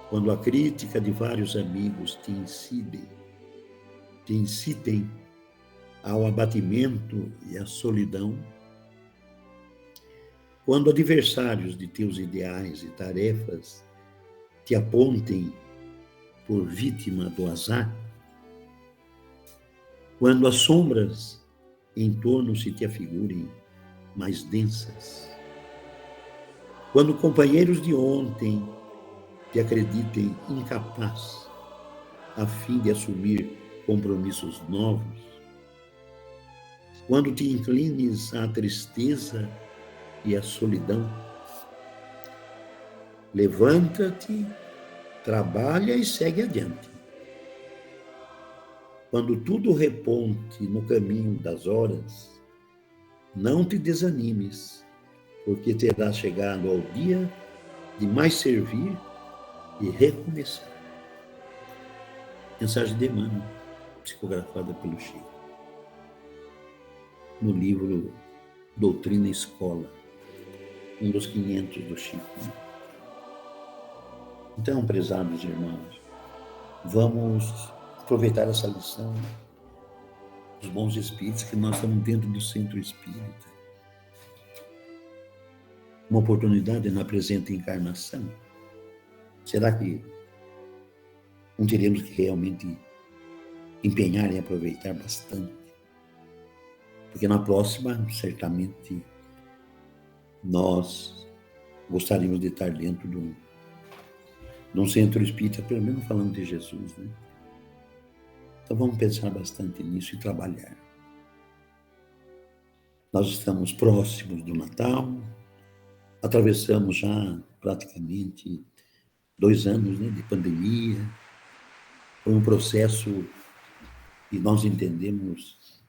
Quando a crítica de vários amigos te incitem ao abatimento e à solidão, quando adversários de teus ideais e tarefas te apontem por vítima do azar, quando as sombras em torno se te afigurem mais densas, quando companheiros de ontem te acreditem incapaz a fim de assumir compromissos novos, quando te inclines à tristeza e à solidão, levanta-te, trabalha e segue adiante. Quando tudo reponte no caminho das horas, não te desanimes, porque terás chegado ao dia de mais servir e recomeçar. Mensagem de Emmanuel. psicografada pelo Chico, no livro Doutrina e Escola, um dos 500 do Chico. Então, prezados irmãos, vamos aproveitar essa lição dos bons espíritos, que nós estamos dentro do centro espírita. Uma oportunidade na presente encarnação. Será que não teremos que realmente empenhar em aproveitar bastante? Porque na próxima, certamente, nós gostaríamos de estar dentro de um centro espírita, pelo menos falando de Jesus, né? Então vamos pensar bastante nisso e trabalhar. Nós estamos próximos do Natal, atravessamos já praticamente 2 anos, né, de pandemia. Foi um processo que nós entendemos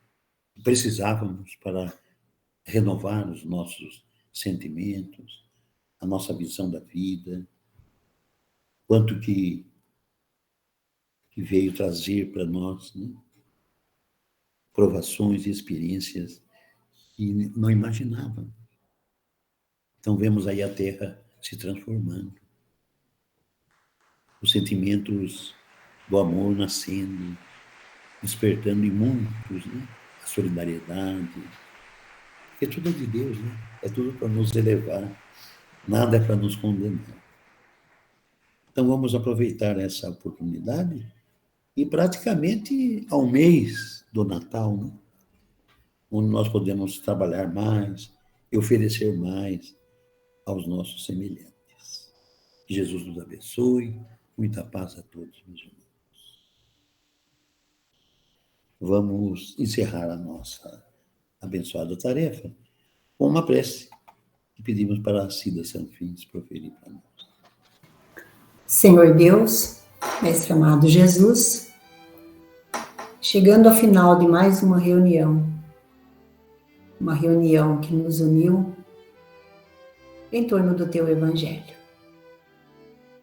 que precisávamos para renovar os nossos sentimentos, a nossa visão da vida, quanto que veio trazer para nós, né, provações e experiências que não imaginávamos. Então vemos aí a Terra se transformando, os sentimentos do amor nascendo, despertando em muitos, né, a solidariedade, porque tudo é de Deus, né? É tudo para nos elevar, nada é para nos condenar. Então vamos aproveitar essa oportunidade e praticamente ao mês do Natal, né, onde nós podemos trabalhar mais e oferecer mais aos nossos semelhantes. Que Jesus nos abençoe, muita paz a todos, meus irmãos. Vamos encerrar a nossa abençoada tarefa com uma prece que pedimos para a Cida Sanfins proferir para nós. Senhor Deus, Mestre amado Jesus, chegando ao final de mais uma reunião que nos uniu em torno do Teu Evangelho.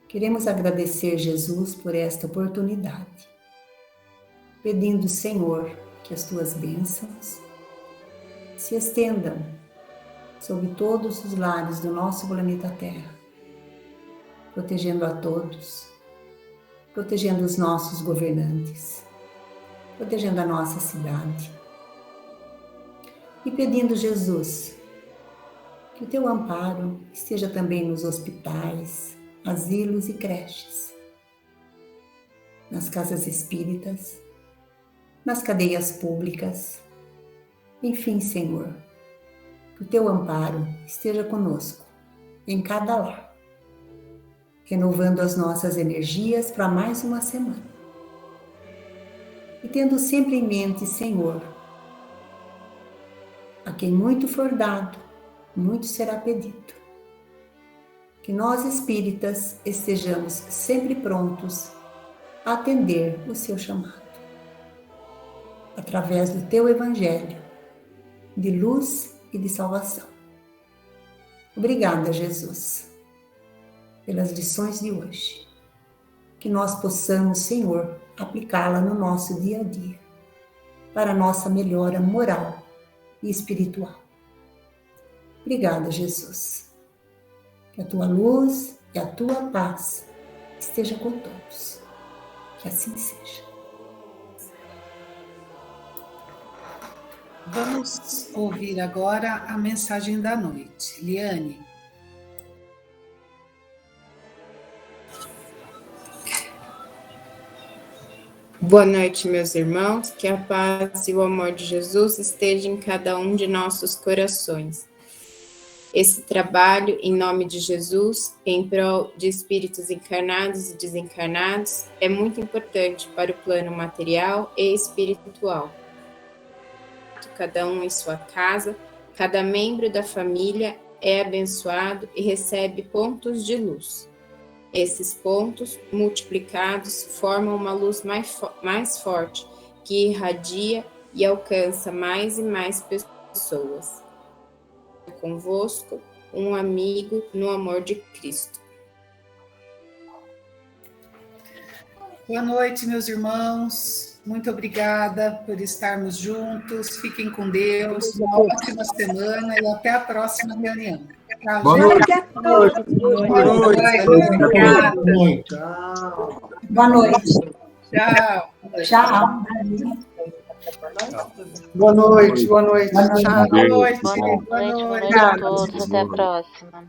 Queremos agradecer, Jesus, por esta oportunidade, pedindo, Senhor, que as Tuas bênçãos se estendam sobre todos os lares do nosso planeta Terra, protegendo a todos, protegendo os nossos governantes, protegendo a nossa cidade. E pedindo, Jesus, que o Teu amparo esteja também nos hospitais, asilos e creches, nas casas espíritas, nas cadeias públicas. Enfim, Senhor, que o Teu amparo esteja conosco, em cada lar, renovando as nossas energias para mais uma semana. E tendo sempre em mente, Senhor, a quem muito for dado, muito será pedido. Que nós espíritas estejamos sempre prontos a atender o Seu chamado, através do Teu Evangelho, de luz e de salvação. Obrigada, Jesus, pelas lições de hoje. Que nós possamos, Senhor, aplicá-la no nosso dia a dia, para a nossa melhora moral e espiritual. Obrigada, Jesus. Que a Tua luz e a Tua paz esteja com todos. Que assim seja. Vamos ouvir agora a mensagem da noite. Liane. Boa noite, meus irmãos. Que a paz e o amor de Jesus estejam em cada um de nossos corações. Esse trabalho, em nome de Jesus, em prol de espíritos encarnados e desencarnados, é muito importante para o plano material e espiritual. Cada um em sua casa, cada membro da família é abençoado e recebe pontos de luz. Esses pontos, multiplicados, formam uma luz mais forte, que irradia e alcança mais e mais pessoas. Convosco, um amigo no amor de Cristo. Boa noite, meus irmãos. muito obrigada por estarmos juntos. Fiquem com Deus. Uma ótima semana e até a próxima reunião. Tchau, Boa gente. noite. Boa noite. Obrigada. Boa noite. Tchau. Tchau. Boa noite, boa noite. Tchau. Boa noite. Boa noite a todos. Até a próxima.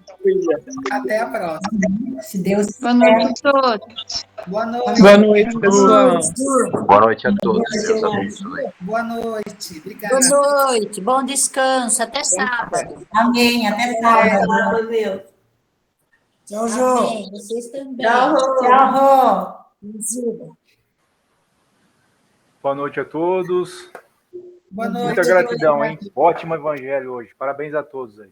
Até a próxima. Se Deus Boa noite a todos. Boa noite. Boa noite, pessoal. Boa noite a todos. Deus abençoe. Boa noite. Obrigada. Boa noite, bom descanso, até sábado. Amém, até sábado. Tchau, Jô. Amém, vocês também. Tchau, Rô. Boa noite a todos. Boa noite. Muita gratidão, hein? Ótimo evangelho hoje. Parabéns a todos aí.